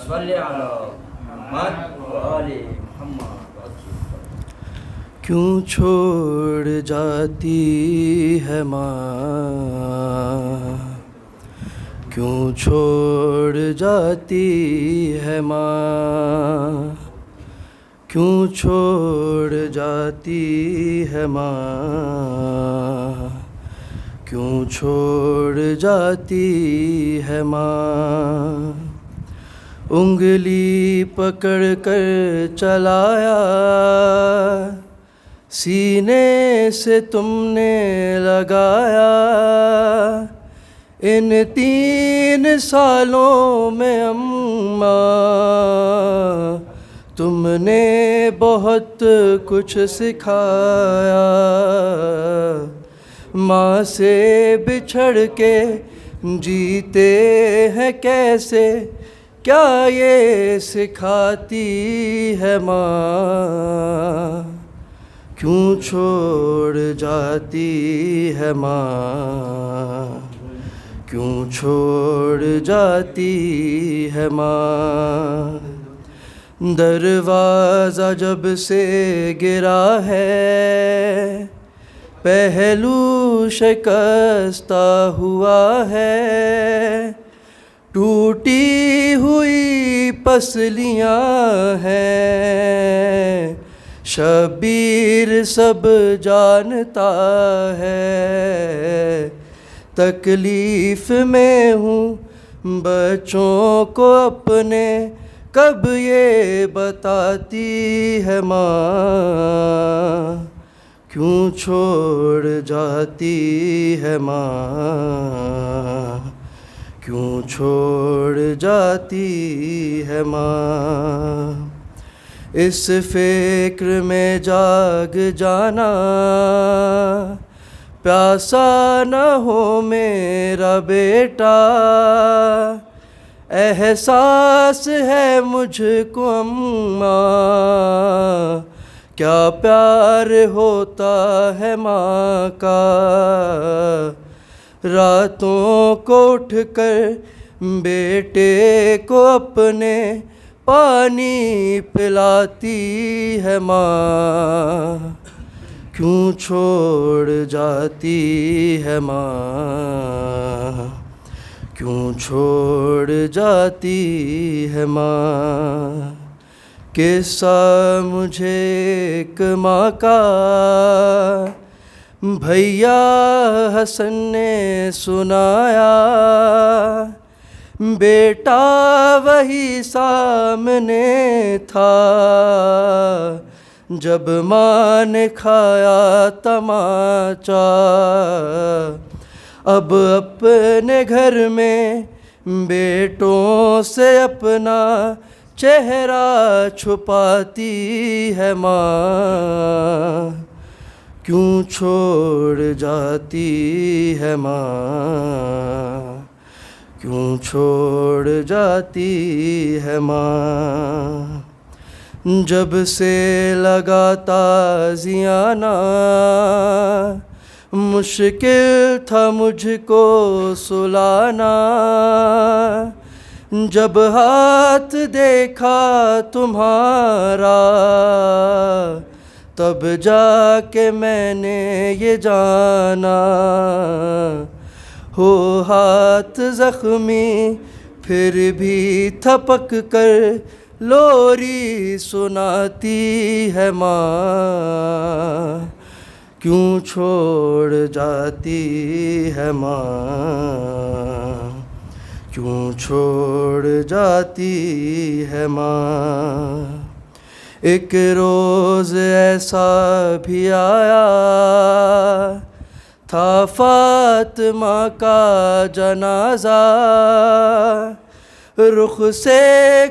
صلی علی محمد و آل محمد۔ کیوں چھوڑ جاتی ہے ماں، کیوں چھوڑ جاتی ہے ماں، کیوں چھوڑ جاتی ہے ماں، کیوں چھوڑ جاتی ہے ماں۔ انگلی پکڑ کر چلایا سینے سے تم نے لگایا، ان 3 سالوں میں اماں تم نے بہت کچھ سکھایا۔ ماں سے بچھڑ کے جیتے ہیں کیسے، کیا یہ سکھاتی ہے ماں، کیوں چھوڑ جاتی ہے ماں، کیوں چھوڑ جاتی ہے ماں۔ دروازہ جب سے گرا ہے، پہلو شکستہ ہوا ہے، ٹوٹی ہوئی پسلیاں ہیں، شبیر سب جانتا ہے۔ تکلیف میں ہوں بچوں کو اپنے، کب یہ بتاتی ہے ماں، کیوں چھوڑ جاتی ہے ماں، کیوں چھوڑ جاتی ہے ماں۔ اس فکر میں جاگ جانا، پیاسا نہ ہو میرا بیٹا، احساس ہے مجھ کو اماں، کیا پیار ہوتا ہے ماں کا۔ راتوں کو اٹھ کر بیٹے کو اپنے پانی پلاتی ہے ماں، کیوں چھوڑ جاتی ہے ماں، کیوں چھوڑ جاتی ہے ماں۔ قصہ مجھے ایک ماں کا بھیا حسن نے سنایا، بیٹا وہی سامنے تھا جب ماں نے کھایا تماچا، اب اپنے گھر میں بیٹوں سے اپنا چہرہ چھپاتی ہے ماں، کیوں چھوڑ جاتی ہے ماں، کیوں چھوڑ جاتی ہے ماں۔ جب سے لگا تازیانہ، مشکل تھا مجھ کو سلانا، جب ہاتھ دیکھا تمہارا، تب جا کے میں نے یہ جانا، ہو ہاتھ زخمی پھر بھی تھپک کر لوری سناتی ہے ماں، کیوں چھوڑ جاتی ہے ماں، کیوں چھوڑ جاتی ہے ماں۔ ایک روز ایسا بھی آیا تھا فاطمہ کا جنازہ، رخ سے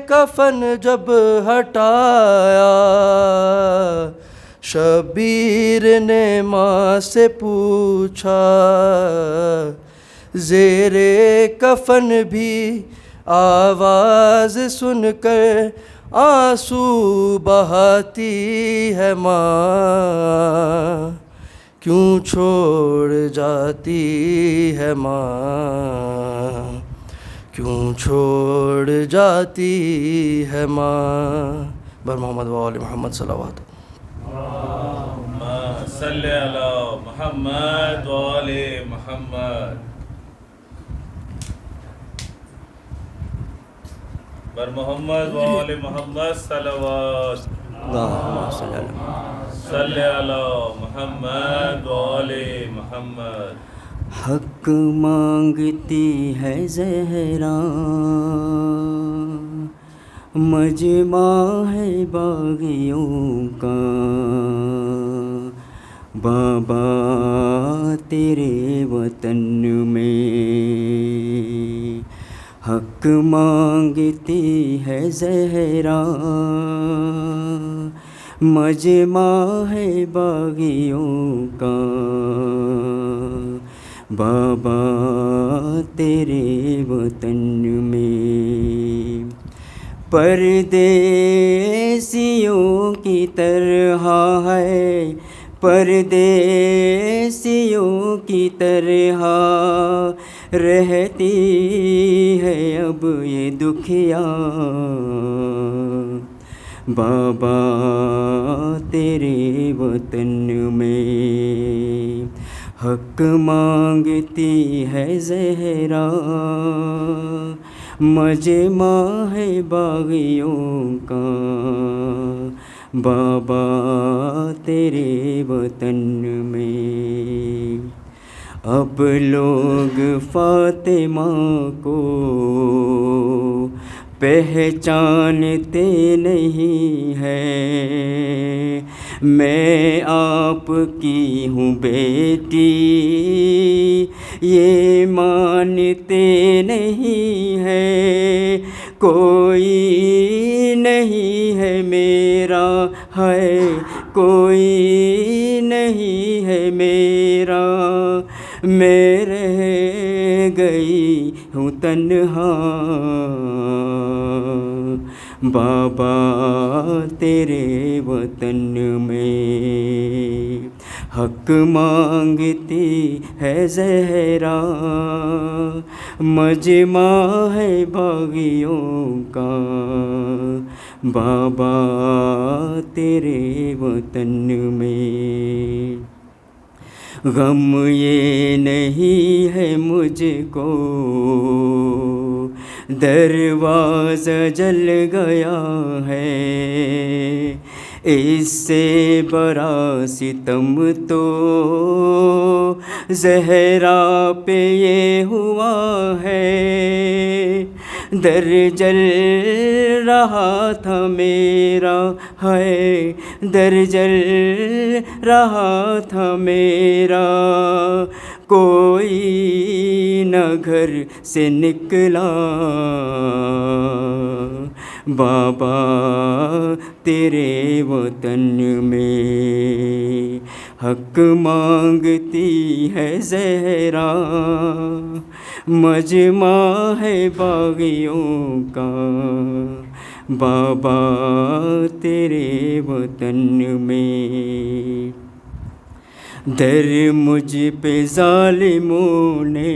کفن جب ہٹایا، شبیر نے ماں سے پوچھا، زیر کفن بھی آواز سن کر آنسو بہاتی ہے ماں، کیوں چھوڑ جاتی ہے ماں، کیوں چھوڑ جاتی ہے ماں. بر محمد و آل محمد صلوات. صلی علی محمد و آل محمد. بر محمد و آل محمد صلوات. اللہم صلی علی محمد. صلی علی محمد و آل محمد. حق مانگتی ہے زہرا مجمع ہے باغیوں کا، بابا تیرے وطن میں حق مانگتی ہے زہرا مجمع ہے باغیوں کا، بابا تیرے وطن میں پردیسیوں کی طرح ہے، پردیسیوں کی طرح رہتی ہے اب یہ دکھیا، بابا تیرے وطن میں حق مانگتی ہے زہرا مجمع ہے باغیوں کا، بابا تیرے وطن میں. اب لوگ فاطمہ کو پہچانتے نہیں ہیں، میں آپ کی ہوں بیٹی یہ مانتے نہیں ہیں، کوئی نہیں ہے میرا ہے، کوئی نہیں ہے میرا، میں رہ گئی ہوں تنہا، بابا تیرے وطن میں حق مانگتی ہے زہرا مجمع ہے باغیوں کا، بابا تیرے وطن میں. غم یہ نہیں ہے مجھ کو دروازہ جل گیا ہے، اس سے بڑا ستم تو زہرا پہ یہ ہوا ہے، در جل رہا تھا میرا ہے، در جل رہا تھا میرا، کوئی نہ گھر سے نکلا، بابا تیرے وطن میں حق مانگتی ہے زہرا مجمع ہے باغیوں کا، بابا تیرے وطن میں. در مجھ پہ ظالموں نے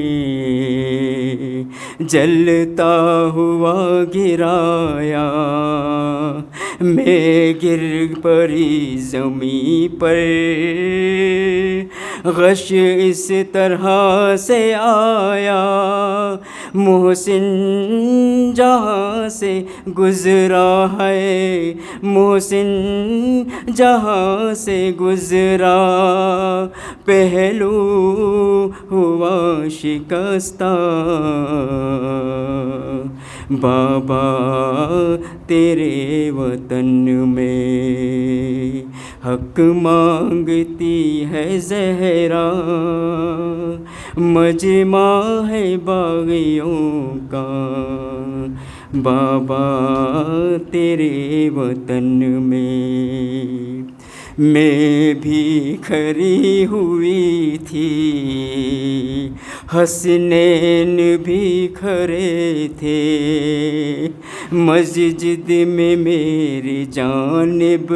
جلتا ہوا گرایا، میں گر پڑی زمین پر، غش اس طرح سے آیا، محسن جہاں سے گزرا ہے، محسن جہاں سے گزرا، پہلو ہوا شکستہ، بابا تیرے وطن میں حق مانگتی ہے زہرا مجمع ہے باغیوں کا، بابا تیرے وطن میں. میں بھی کھری ہوئی تھی، حسنین بھی کھڑے تھے، مسجد میں میری جانب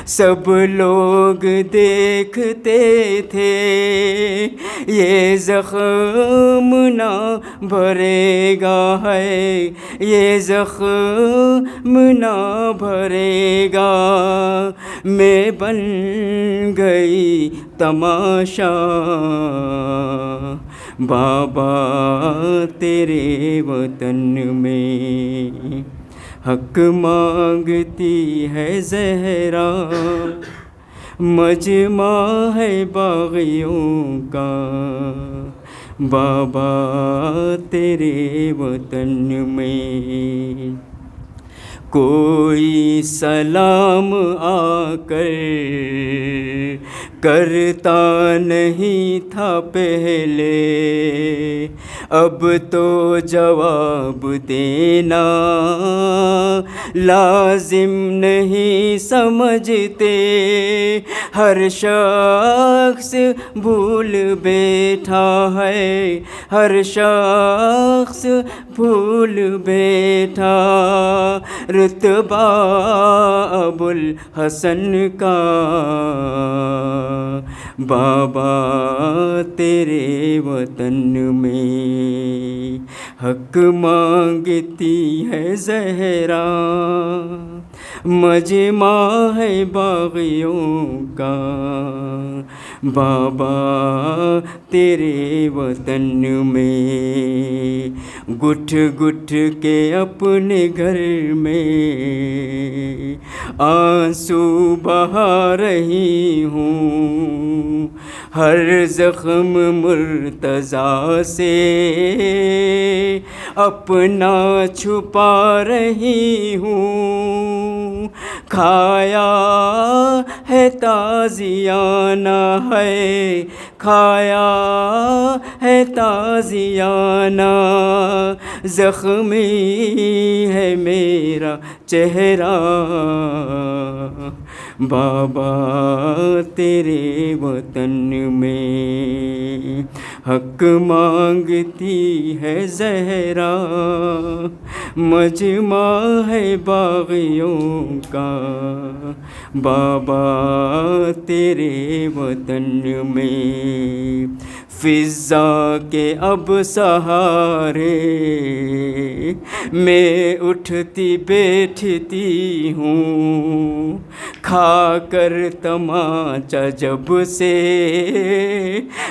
سب لوگ دیکھتے تھے، یہ زخم نہ بھرے گا ہے، یہ زخم نہ بھرے گا، میں بن گئی تماشا بابا تیرے وطن میں، حق مانگتی ہے زہرا، مجمع ہے باغیوں کا بابا تیرے وطن میں، کوئی سلام آ کر کرتا نہیں تھا پہلے، اب تو جواب دینا لازم نہیں سمجھتے، ہر شخص بھول بیٹھا ہے، ہر شخص بھول بیٹھا، رتبہ ابو الحسن کا بابا تیرے وطن میں، حق مانگتی ہے زہرا، مجمع ہے باغیوں کا بابا تیرے وطن میں، گٹھ گٹھ کے اپنے گھر میں آنسو بہا رہی ہوں، ہر زخم مرتضیٰ سے اپنا چھپا رہی ہوں، کھایا ہے تازیانہ ہے، کھایا ہے تازیانہ، زخمی ہے میرا چہرہ بابا تیرے وطن میں، حق مانگتی ہے زہرا، مجمع ہے باغیوں کا بابا تیرے وطن میں، فضا کے اب سہارے میں اٹھتی بیٹھتی ہوں، کھا کر تماچا جب سے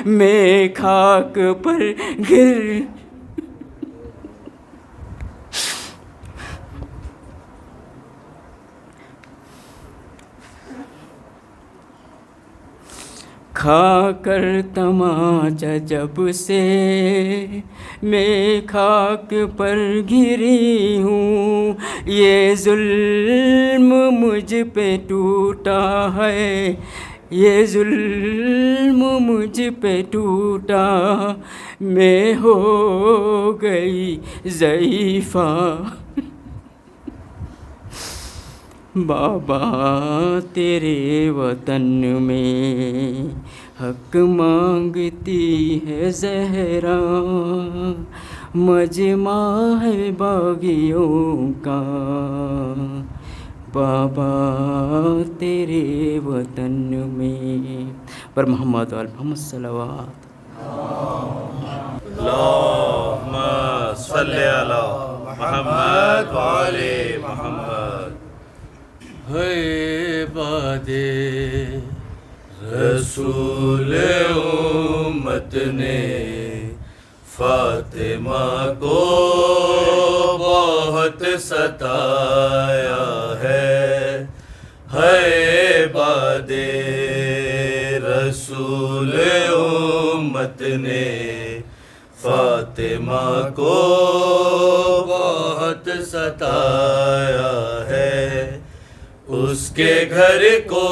میں خاک پر گر کھا کر تماچا جب سے میں خاک پر گری ہوں، یہ ظلم مجھ پہ ٹوٹا ہے، یہ ظلم مجھ پہ ٹوٹا، میں ہو گئی ضعیفہ بابا تیرے وطن میں، حق مانگتی ہے زہرا، مجمع ہے باغیوں کا بابا تیرے وطن میں، پر محمد وآل محمد صلوات۔ اللہم صلی علی محمد وآل محمد۔ ہے باد رسول امت نے فاطمہ کو بہت ستایا ہے باد رسول امت نے فاطمہ کو بہت ستایا ہے، اس کے گھر کو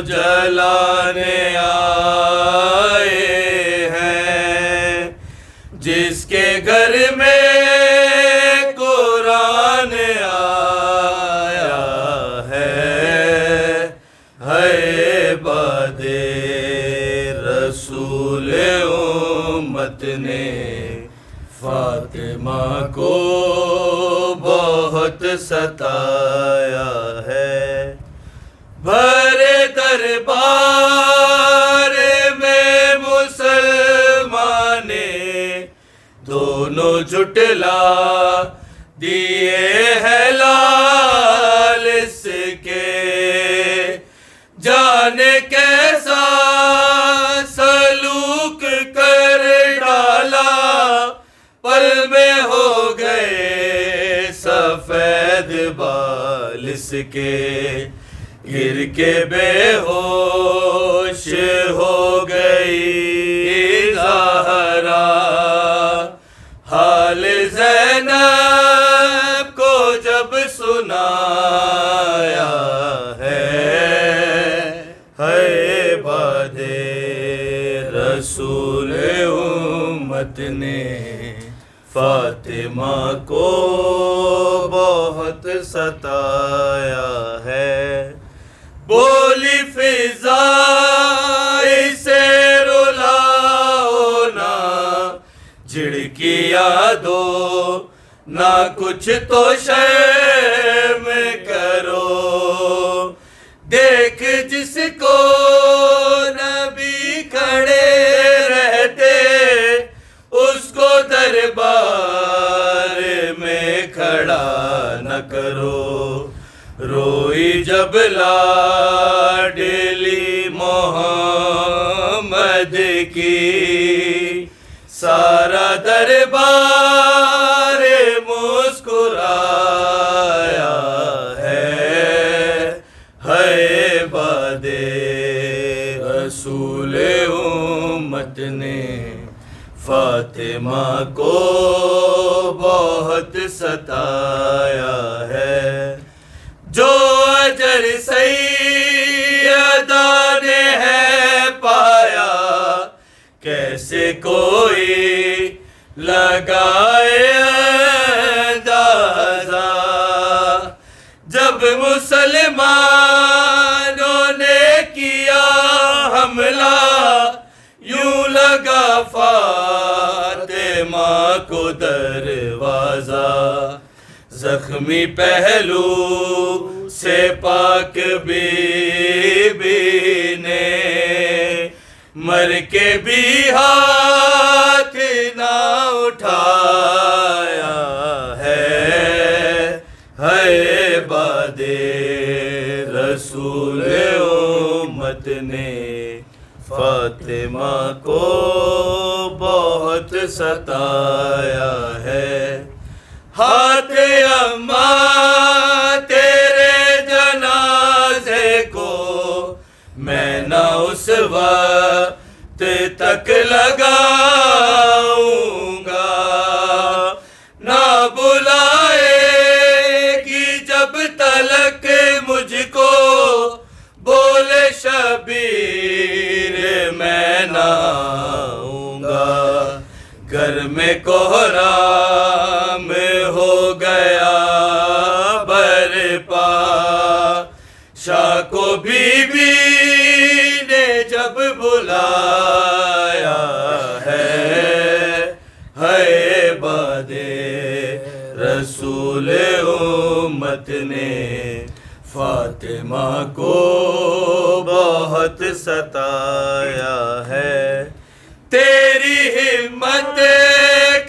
جلانے آئے ہیں، جس کے گھر میں قرآن آیا ہے باد رسول امت نے فاطمہ کو بہت ستایا ہے. بھرے دربار میں مسلمان نے دونوں جھٹلا دیے ہیں لال اس کے. جانے کیسا سلوک کر ڈالا پل میں ہو گئے سفید بال اس کے. گر کے بے ہوش ہو گئی زہرا حال زینب کو جب سنایا ہے. باد رسول امت نے فاطمہ کو بہت ستایا ہے. بولی فضا اسے رلاؤ نہ جھڑکیا دو نہ کچھ تو شرم کرو. دیکھ جس کو نبی کھڑے رہتے اس کو دربار میں کھڑا نہ کرو. روئی جب لاڈلی محمد کی سارا دربار مسکرایا ہے. باد رسول امت نے فاطمہ کو بہت ستایا ہے. جو اجر سیدہ نے ہے پایا کیسے کوئی لگائے اندازہ. جب مسلمانوں نے کیا حملہ یوں لگا فاطمہ کو دروازہ. زخمی پہلو سے پاک بی بی نے مر کے بھی ہاتھ نہ اٹھایا ہے. باد رسول امت نے فاطمہ کو بہت ستایا ہے. ہاتھ اماں تیرے جنازے کو میں نہ اس وقت تک لگاؤں گا. نہ بلائے گی جب تلک مجھ کو بولے شبیر میں نہ آؤں گا. گھر میں کوہرام ہو گیا برپا شاہ کو بی بی نے جب بلایا ہے. باد رسول امت نے فاطمہ کو بہت ستایا ہے. تیری ہمت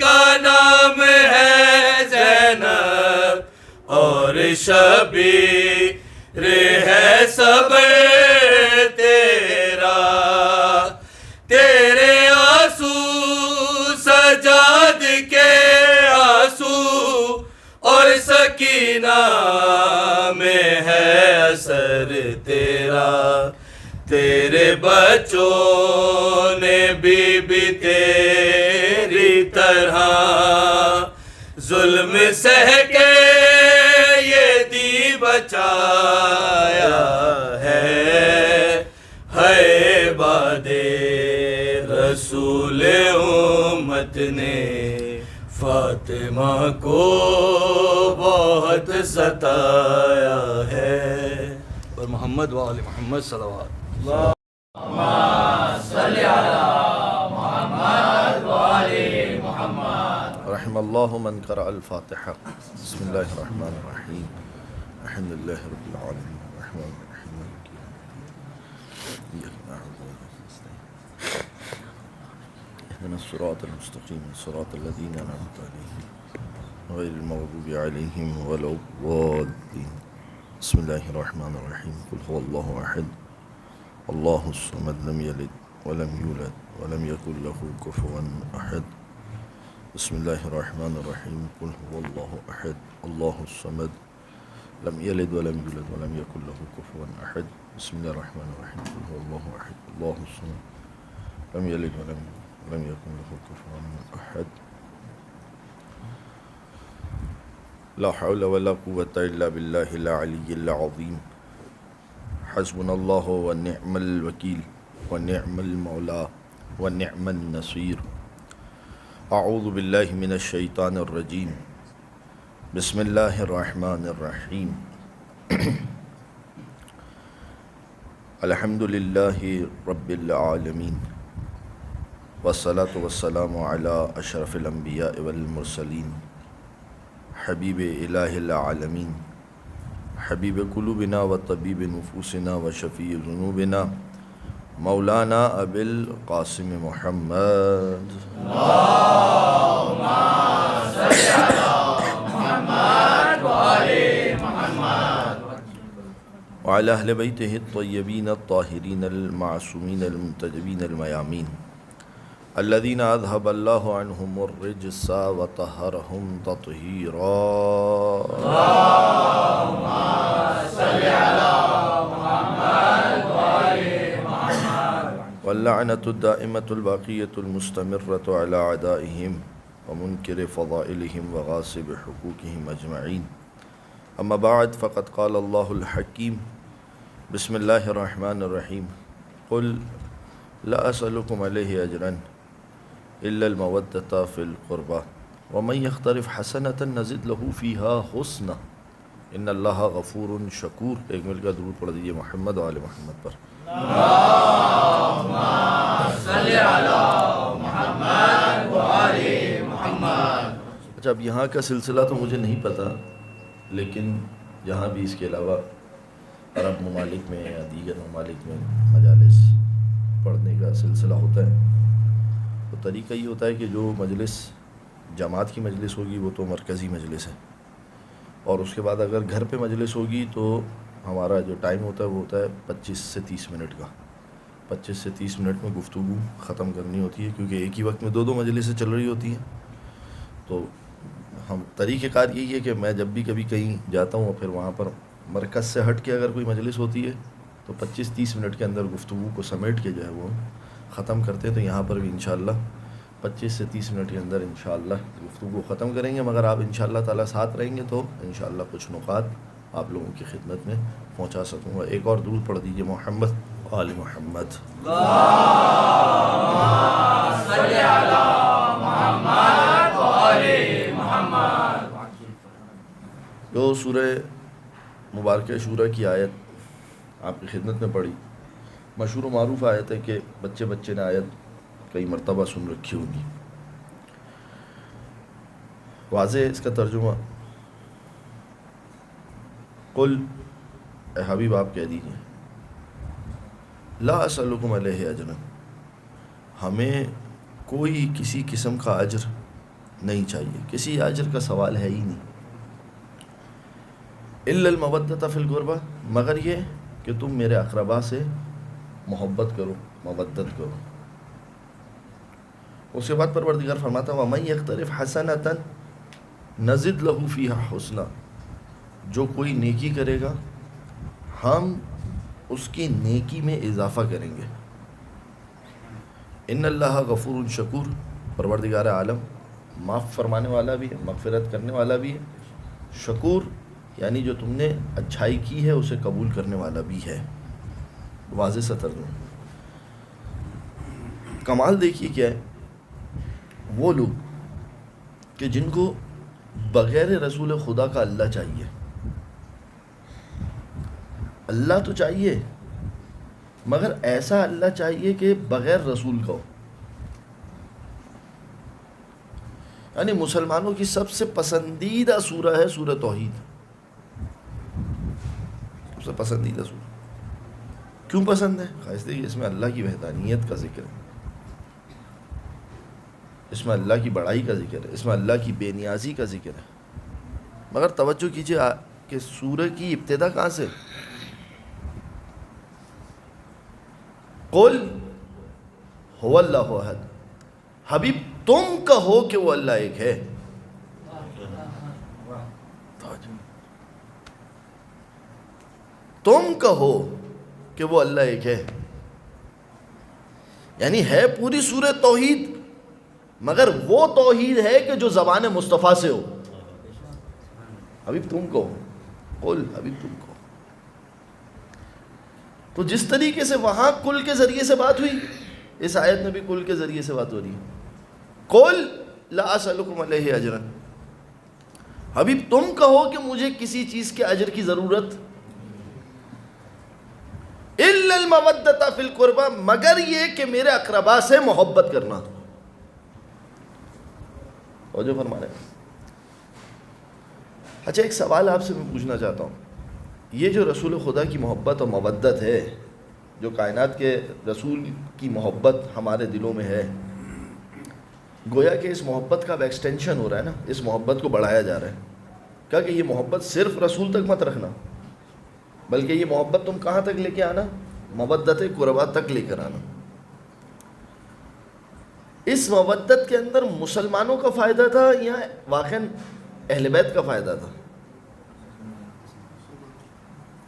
کا نام ہے زینب اور شبیر ہے صبر تیرا. تیرے آنسو سجاد کے آنسو اور سکینہ میں ہے اثر تیرا. تیرے بچوں نے بی تیری طرح ظلم سہ کے یہ دی بچایا ہے. باد رسول امت نے فاطمہ کو بہت ستایا ہے. اور محمد و آل محمد صلوات. صلی علی محمد و آل محمد. رحم الله من قرأ الفاتحة. بسم الله الرحمن الرحيم. الحمد لله رب العالمين الرحمن الرحيم مالك يوم الدين إياك نعبد وإياك نستعين اهدنا الصراط المستقيم صراط الذين أنعمت عليهم غير المغضوب عليهم ولا الضالين. بسم الله الرحمن الرحيم. قل هو الله أحد الله الصمد لم يلد ولم يولد ولم يكن له كفوا أحد. بسم الله الرحمن الرحيم. قل هو الله أحد الله الصمد لم يلد ولم يولد ولم يكن له كفوا أحد. بسم الله الرحمن الرحيم. قل هو الله أحد الله الصمد لم يلد ولم يكن له كفوا أحد. لا حول ولا قوة إلا بالله العلي العظيم. حسبنا الله ونعم الوكيل ونعم المولى ونعم النصير. اعوذ باللہ من الشیطان الرجیم. بسم اللہ الرحمن الرحیم. الحمد للہ رب العالمین والصلاة والسلام علی اشرف الانبیاء والمرسلین حبیب الہ العالمین حبیب قلوبنا و طبیب نفوسنا و شفیع ذنوبنا مولانا ابی القاسم محمد وعلى أهل بيته الطيبين الطاهرين المعصومين المنتجبين الميامين الذين أذهب الله عنهم الرجس وطهرهم تطهيرا. اللهم صل على محمد وآل محمد. واللعنة الدائمة الباقية المستمرة على أعدائهم ومنكر فضائلهم وغاصب حقوقهم أجمعين. أما بعد فقد قال الله الحكيم. بسم الله الرحمن الرحيم. قل لا أسألكم عليه أجرا إلا المودة في القربى ومن يقترف حسنة نزد له فيها حسنا إن الله غفور شكور. ایک مل کا درود پڑھ دیجیے محمد و آل محمد پر. اللهم صل على محمد و آل محمد. اچھا اب یہاں کا سلسلہ تو مجھے نہیں پتہ، لیکن جہاں بھی اس کے علاوہ عرب ممالک میں یا دیگر ممالک میں مجالس پڑھنے کا سلسلہ ہوتا ہے تو طریقہ یہ ہوتا ہے کہ جو مجلس جماعت کی مجلس ہوگی وہ تو مرکزی مجلس ہے، اور اس کے بعد اگر گھر پہ مجلس ہوگی تو ہمارا جو ٹائم ہوتا ہے وہ ہوتا ہے 25 سے 30 منٹ کا. 25 سے 30 منٹ میں گفتگو ختم کرنی ہوتی ہے، کیونکہ ایک ہی وقت میں دو مجلسیں چل رہی ہوتی ہیں. تو ہم طریقہ کار یہی ہے کہ میں جب بھی کبھی کہیں جاتا ہوں اور پھر وہاں پر مرکز سے ہٹ کے اگر کوئی مجلس ہوتی ہے تو 25-30 منٹ کے اندر گفتگو کو سمیٹ کے جو ہے وہ ختم کرتے ہیں. تو یہاں پر بھی انشاءاللہ 25 سے 30 منٹ کے اندر انشاءاللہ گفتگو ختم کریں گے، مگر آپ انشاءاللہ تعالیٰ ساتھ رہیں گے تو انشاءاللہ کچھ نکات آپ لوگوں کی خدمت میں پہنچا سکوں گا. ایک اور درود پڑھ دیجیے محمد آل محمد. اللہم صل علی محمد و آل محمد. جو سورہ مبارکہ شورہ کی آیت آپ کی خدمت میں پڑھی، مشہور و معروف آیت ہے کہ بچے نے آیت کئی مرتبہ سن رکھی ہوگی. واضح اس کا ترجمہ قل اے حبیب آپ کہہ دیجئے لا اسألکم علیہ اجرا، ہمیں کوئی کسی قسم کا اجر نہیں چاہیے، کسی اجر کا سوال ہے ہی نہیں. الا المودۃ فی القربہ، مگر یہ کہ تم میرے اقربا سے محبت کرو، مودت کرو. اس کے بعد پروردگار فرماتا ہے وَمَن يَقْتَرِفْ حَسَنَةً نَزِدْ لَهُ فِيهَا حُسْنًا، جو کوئی نیکی کرے گا ہم اس کی نیکی میں اضافہ کریں گے. ان اللہ غفور شکور، پروردگار عالم معاف فرمانے والا بھی ہے، مغفرت کرنے والا بھی ہے. شکور یعنی جو تم نے اچھائی کی ہے اسے قبول کرنے والا بھی ہے. واضح سا ترجمہ. کمال دیکھیے کیا ہے، وہ لوگ کہ جن کو بغیر رسول خدا کا اللہ چاہیے. اللہ تو چاہیے مگر ایسا اللہ چاہیے کہ بغیر رسول کا ہو. یعنی مسلمانوں کی سب سے پسندیدہ سورہ ہے سورہ توحید، سب سے پسندیدہ سورہ۔ کیوں پسند ہے؟ خاص دیکھیے اس میں اللہ کی وحدانیت کا ذکر ہے، اس میں اللہ کی بڑائی کا ذکر ہے، اس میں اللہ کی بے نیازی کا ذکر ہے۔ مگر توجہ کیجیے کہ سورہ کی ابتدا کہاں سے؟ قل هو اللہ احد، حبیب تم کہو کہ وہ اللہ ایک ہے۔ تم کہو کہ وہ اللہ ایک ہے، یعنی ہے پوری سورہ توحید، مگر وہ توحید ہے کہ جو زبان مصطفیٰ سے ہو۔ حبیب تم کہو، قل حبیب تم کہو۔ تو جس طریقے سے وہاں کل کے ذریعے سے بات ہوئی، اس آیت میں بھی کل کے ذریعے سے بات ہو رہی ہے۔ قل لا اسألکم علیہ اجرا، حبیب تم کہو کہ مجھے کسی چیز کے اجر کی ضرورت، الا المودۃ فی القربى، مگر یہ کہ میرے اقربا سے محبت کرنا۔ اور جو فرما رہے ہیں۔ اچھا ایک سوال آپ سے میں پوچھنا چاہتا ہوں، یہ جو رسول خدا کی محبت اور مودت ہے، جو کائنات کے رسول کی محبت ہمارے دلوں میں ہے، گویا کہ اس محبت کا اب ایکسٹینشن ہو رہا ہے نا، اس محبت کو بڑھایا جا رہا ہے۔ کہا کہ یہ محبت صرف رسول تک مت رکھنا، بلکہ یہ محبت تم کہاں تک لے کے آنا؟ مودت قربا تک لے کر آنا۔ اس مودت کے اندر مسلمانوں کا فائدہ تھا یا واقعاً اہل بیت کا فائدہ تھا؟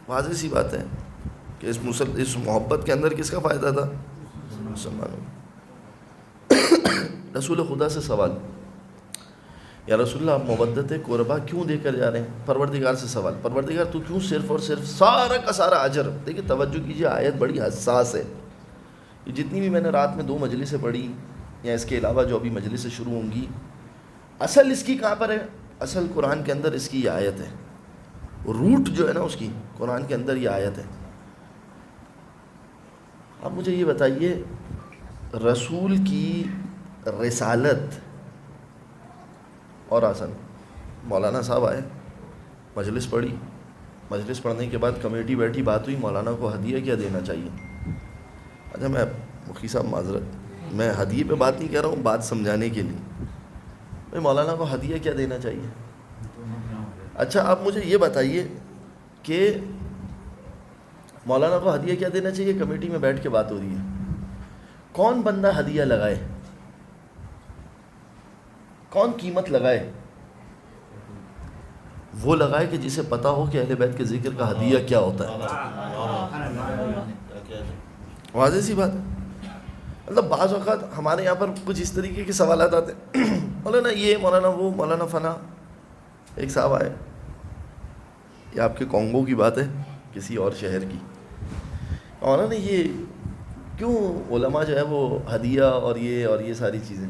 واضح سی بات ہے کہ اس محبت کے اندر کس کا فائدہ تھا؟ مسلمانوں۔ رسول خدا سے سوال، یا رسول اللہ آپ مودت قربا کیوں دے کر جا رہے ہیں؟ پروردگار سے سوال، پروردگار تو کیوں صرف اور صرف سارا کا سارا اجر؟ دیکھیں توجہ کیجیے، آیت بڑی حساس ہے۔ یہ جتنی بھی میں نے رات میں 2 مجلسیں پڑھی یا اس کے علاوہ جو ابھی مجلسیں شروع ہوں گی، اصل اس کی کہاں پر ہے؟ اصل قرآن کے اندر اس کی یہ آیت ہے، روٹ جو ہے نا اس کی قرآن کے اندر یہ آیت ہے۔ اب مجھے یہ بتائیے، رسول کی رسالت اور آسن، مولانا صاحب آئے، مجلس پڑھی، مجلس پڑھنے کے بعد کمیٹی بیٹھی، بات ہوئی مولانا کو ہدیہ کیا دینا چاہیے۔ اچھا میں مخی صاحب معذرت، میں ہدیے پہ بات نہیں کر رہا ہوں، بات سمجھانے کے لیے، بھائی مولانا کو ہدیہ کیا دینا چاہیے؟ اچھا آپ مجھے یہ بتائیے کہ مولانا کو ہدیہ کیا دینا چاہیے، کمیٹی میں بیٹھ کے بات ہو رہی ہے، کون بندہ ہدیہ لگائے؟ کون قیمت لگائے؟ وہ لگائے کہ جسے پتا ہو کہ اہل بیت کے ذکر کا ہدیہ کیا ہوتا ہے۔ واضح سی بات ہے۔ مطلب بعض اوقات ہمارے یہاں پر کچھ اس طریقے کے سوالات آتے ہیں، مولانا یہ، مولانا وہ، مولانا فنا۔ ایک صاحب آئے، یہ آپ کے کانگو کی بات ہے، کسی اور شہر کی، مولانا یہ کیوں علماء جو ہے وہ ہدیہ اور یہ ساری چیزیں؟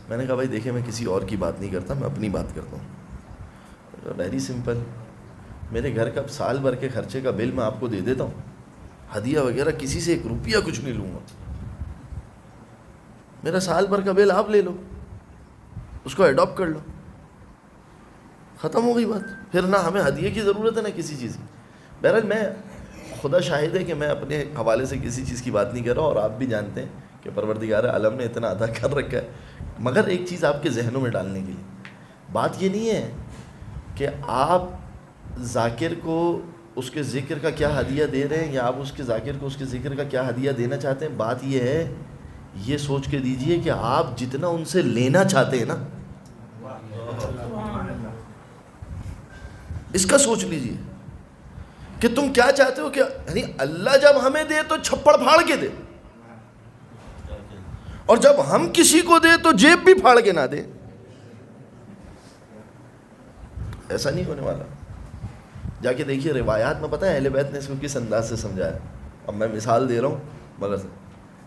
میں نے کہا بھائی دیکھیں میں کسی اور کی بات نہیں کرتا، میں اپنی بات کرتا ہوں۔ ویری سمپل، میرے گھر کا سال بھر کے خرچے کا بل میں آپ کو دے دیتا ہوں، ہدیہ وغیرہ کسی سے 1 روپیہ کچھ نہیں لوں گا، میرا سال بھر کا بل آپ لے لو، اس کو ایڈاپٹ کر لو، ختم ہو گئی بات۔ پھر نہ ہمیں ہدیے کی ضرورت ہے نہ کسی چیز کی۔ بہرحال میں خدا شاہد ہے کہ میں اپنے حوالے سے کسی چیز کی بات نہیں کر رہا، اور آپ بھی جانتے ہیں کہ پروردگار عالم نے اتنا عطا کر رکھا ہے۔ مگر ایک چیز آپ کے ذہنوں میں ڈالنے کے لیے، بات یہ نہیں ہے کہ آپ ذاکر کو اس کے ذکر کا کیا ہدیہ دے رہے ہیں یا آپ اس کے ذاکر کو اس کے ذکر کا کیا ہدیہ دینا چاہتے ہیں۔ بات یہ ہے، یہ سوچ کے دیجئے کہ آپ جتنا ان سے لینا چاہتے ہیں نا، اس کا سوچ لیجئے کہ تم کیا چاہتے ہو، کہ یعنی اللہ جب ہمیں دے تو چھپڑ پھاڑ کے دے، اور جب ہم کسی کو دے تو جیب بھی پھاڑ کے نہ دے۔ ایسا نہیں ہونے والا۔ جا کے دیکھیے روایات میں، پتہ ہے اہل بیت نے اس کو کس انداز سے سمجھایا۔ اب میں مثال دے رہا ہوں مگر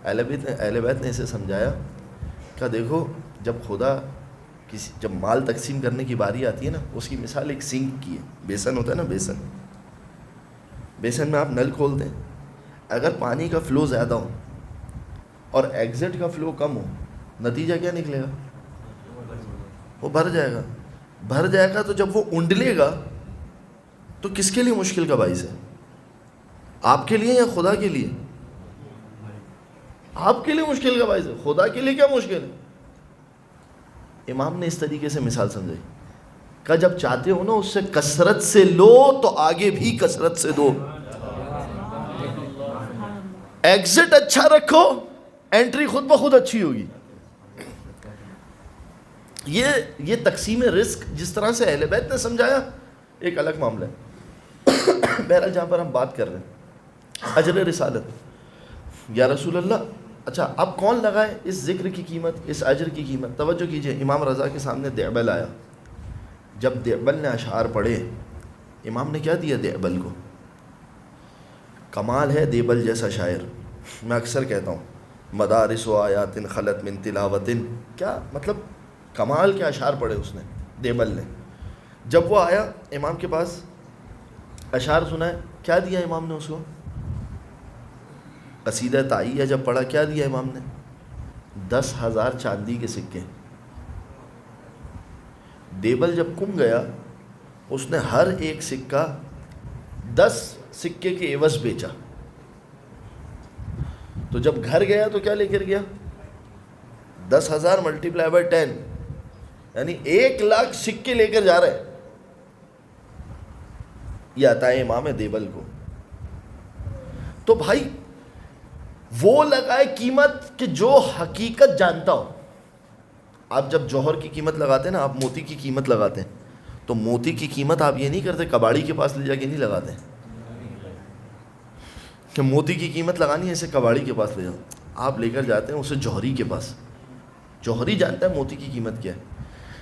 اہل بیت نے اسے سمجھایا کہ دیکھو جب خدا جب مال تقسیم کرنے کی باری آتی ہے نا، اس کی مثال ایک سنک کی ہے، بیسن ہوتا ہے نا، بیسن میں آپ نل کھول دیں، اگر پانی کا فلو زیادہ ہو اور ایگزٹ کا فلو کم ہو، نتیجہ کیا نکلے گا؟ وہ بھر جائے گا. بھر جائے گا تو جب وہ اونڈلے گا تو کس کے لیے مشکل کا باعث ہے؟ آپ کے لیے یا خدا کے لیے؟ آپ کے لیے مشکل کا باعث ہے. خدا کے لیے کیا مشکل ہے؟ امام نے اس طریقے سے مثال سمجھائی کہ جب چاہتے ہو نا اس سے کثرت سے لو تو آگے بھی کثرت سے دو. ایگزٹ اچھا رکھو، انٹری خود بخود اچھی ہوگی. یہ تقسیم رزق جس طرح سے اہل بیت نے سمجھایا ایک الگ معاملہ ہے. بہرحال جہاں پر ہم بات کر رہے ہیں اجر رسالت، یا رسول اللہ اچھا اب کون لگائے اس ذکر کی قیمت، اس اجر کی قیمت؟ توجہ کیجئے، امام رضا کے سامنے دعبل آیا. جب دعبل نے اشعار پڑھے، امام نے کیا دیا دعبل کو؟ کمال ہے دعبل جیسا شاعر. میں اکثر کہتا ہوں مدارس و آیات خلت من تلاوت، کیا مطلب کمال کے اشعار پڑھے اس نے دعبل نے. جب وہ آیا امام کے پاس اشعار سنائے، کیا دیا امام نے اس کو؟ قصیدہ تعیہ جب پڑھا کیا دیا امام نے؟ 10,000 چاندی کے سکے. دیبل جب کم گیا اس نے ہر ایک سکہ 10 سکے کے عوض بیچا. تو جب گھر گیا تو کیا لے کر گیا؟ 10,000 ملٹیپلائی بائی 10 یعنی 1,00,000 سکے لے کر جا رہے. یہ عطا ہے امام دیبل کو. تو بھائی وہ لگائے قیمت کہ جو حقیقت جانتا ہو. آپ جب جوہر کی قیمت لگاتے ہیں نا، آپ موتی کی قیمت لگاتے ہیں تو موتی کی قیمت آپ یہ نہیں کرتے کباڑی کے پاس لے جا کے نہیں لگاتے کہ موتی کی قیمت لگانی ہے اسے کباڑی کے پاس لے جاؤ. آپ لے کر جاتے ہیں اسے جوہری کے پاس. جوہری جانتا ہے موتی کی قیمت کیا ہے.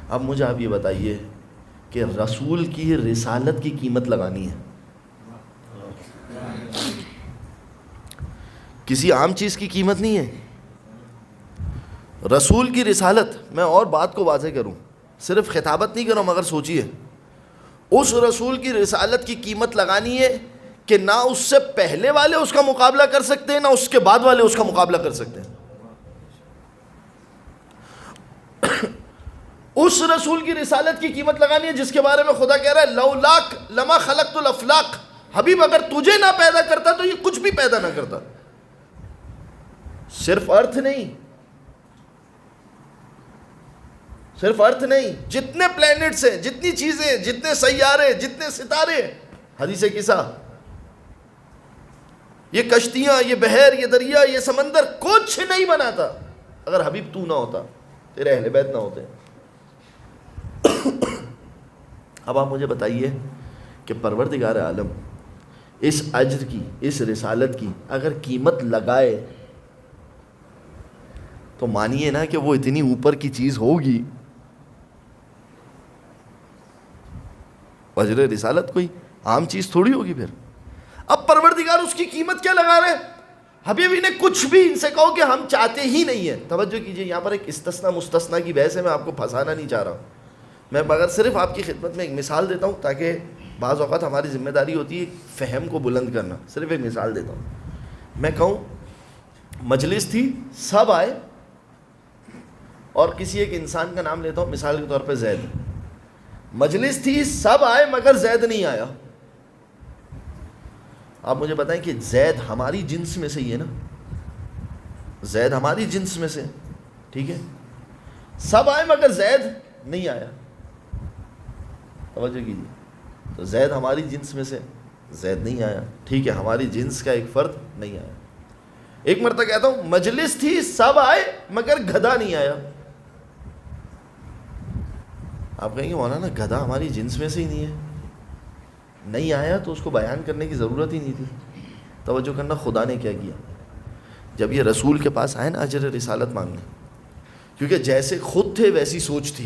اب مجھے آپ یہ بتائیے کہ رسول کی رسالت کی قیمت لگانی ہے، کسی عام چیز کی قیمت نہیں ہے. رسول کی رسالت، میں اور بات کو واضح کروں، صرف خطابت نہیں کروں مگر سوچئے، اس رسول کی رسالت کی قیمت لگانی ہے کہ نہ اس سے پہلے والے اس کا مقابلہ کر سکتے ہیں نہ اس کے بعد والے اس کا مقابلہ کر سکتے ہیں. اس رسول کی رسالت کی قیمت لگانی ہے جس کے بارے میں خدا کہہ رہا ہے لولاک لما خلقت الافلاق. حبیب اگر تجھے نہ پیدا کرتا تو یہ کچھ بھی پیدا نہ کرتا. صرف ارتھ نہیں، صرف ارتھ نہیں، جتنے پلینٹس ہیں، جتنی چیزیں، جتنے سیارے، جتنے ستارے. حدیث قصہ، یہ کشتیاں، یہ بحر، یہ دریا، یہ سمندر کچھ نہیں بناتا اگر حبیب تو نہ ہوتا، تیرے اہل بیت نہ ہوتے. اب آپ مجھے بتائیے کہ پروردگار عالم اس اجر کی، اس رسالت کی اگر قیمت لگائے تو مانیے نا کہ وہ اتنی اوپر کی چیز ہوگی. اجر رسالت کوئی عام چیز تھوڑی ہوگی. پھر اب پروردگار اس کی قیمت کیا لگا رہے ہیں؟ حبیب نے کچھ بھی ان سے کہو کہ ہم چاہتے ہی نہیں ہیں. توجہ کیجئے، یہاں پر ایک استثنا مستثنا کی بحث ہے، میں آپ کو پھنسانا نہیں چاہ رہا ہوں. میں مگر صرف آپ کی خدمت میں ایک مثال دیتا ہوں تاکہ بعض اوقات ہماری ذمہ داری ہوتی ہے فہم کو بلند کرنا. صرف ایک مثال دیتا ہوں. میں کہوں مجلس تھی، سب آئے، اور کسی ایک انسان کا نام لیتا ہوں مثال کے طور پہ زید. مجلس تھی، سب آئے مگر زید نہیں آیا. آپ مجھے بتائیں کہ زید ہماری جنس میں سے ہی ہے نا؟ زید ہماری جنس میں سے، ٹھیک ہے؟ سب آئے مگر زید نہیں آیا. توجہ کیجیے، تو زید ہماری جنس میں سے، زید نہیں آیا، ٹھیک ہے؟ ہماری جنس کا ایک فرد نہیں آیا. ایک مرتبہ کہتا ہوں مجلس تھی، سب آئے مگر گدھا نہیں آیا. آپ کہیں گے مولانا گدھا ہماری جنس میں سے ہی نہیں ہے. نہیں آیا تو اس کو بیان کرنے کی ضرورت ہی نہیں تھی. توجہ کرنا، خدا نے کیا کیا جب یہ رسول کے پاس آئے نا اجر رسالت مانگنے، کیونکہ جیسے خود تھے ویسی سوچ تھی.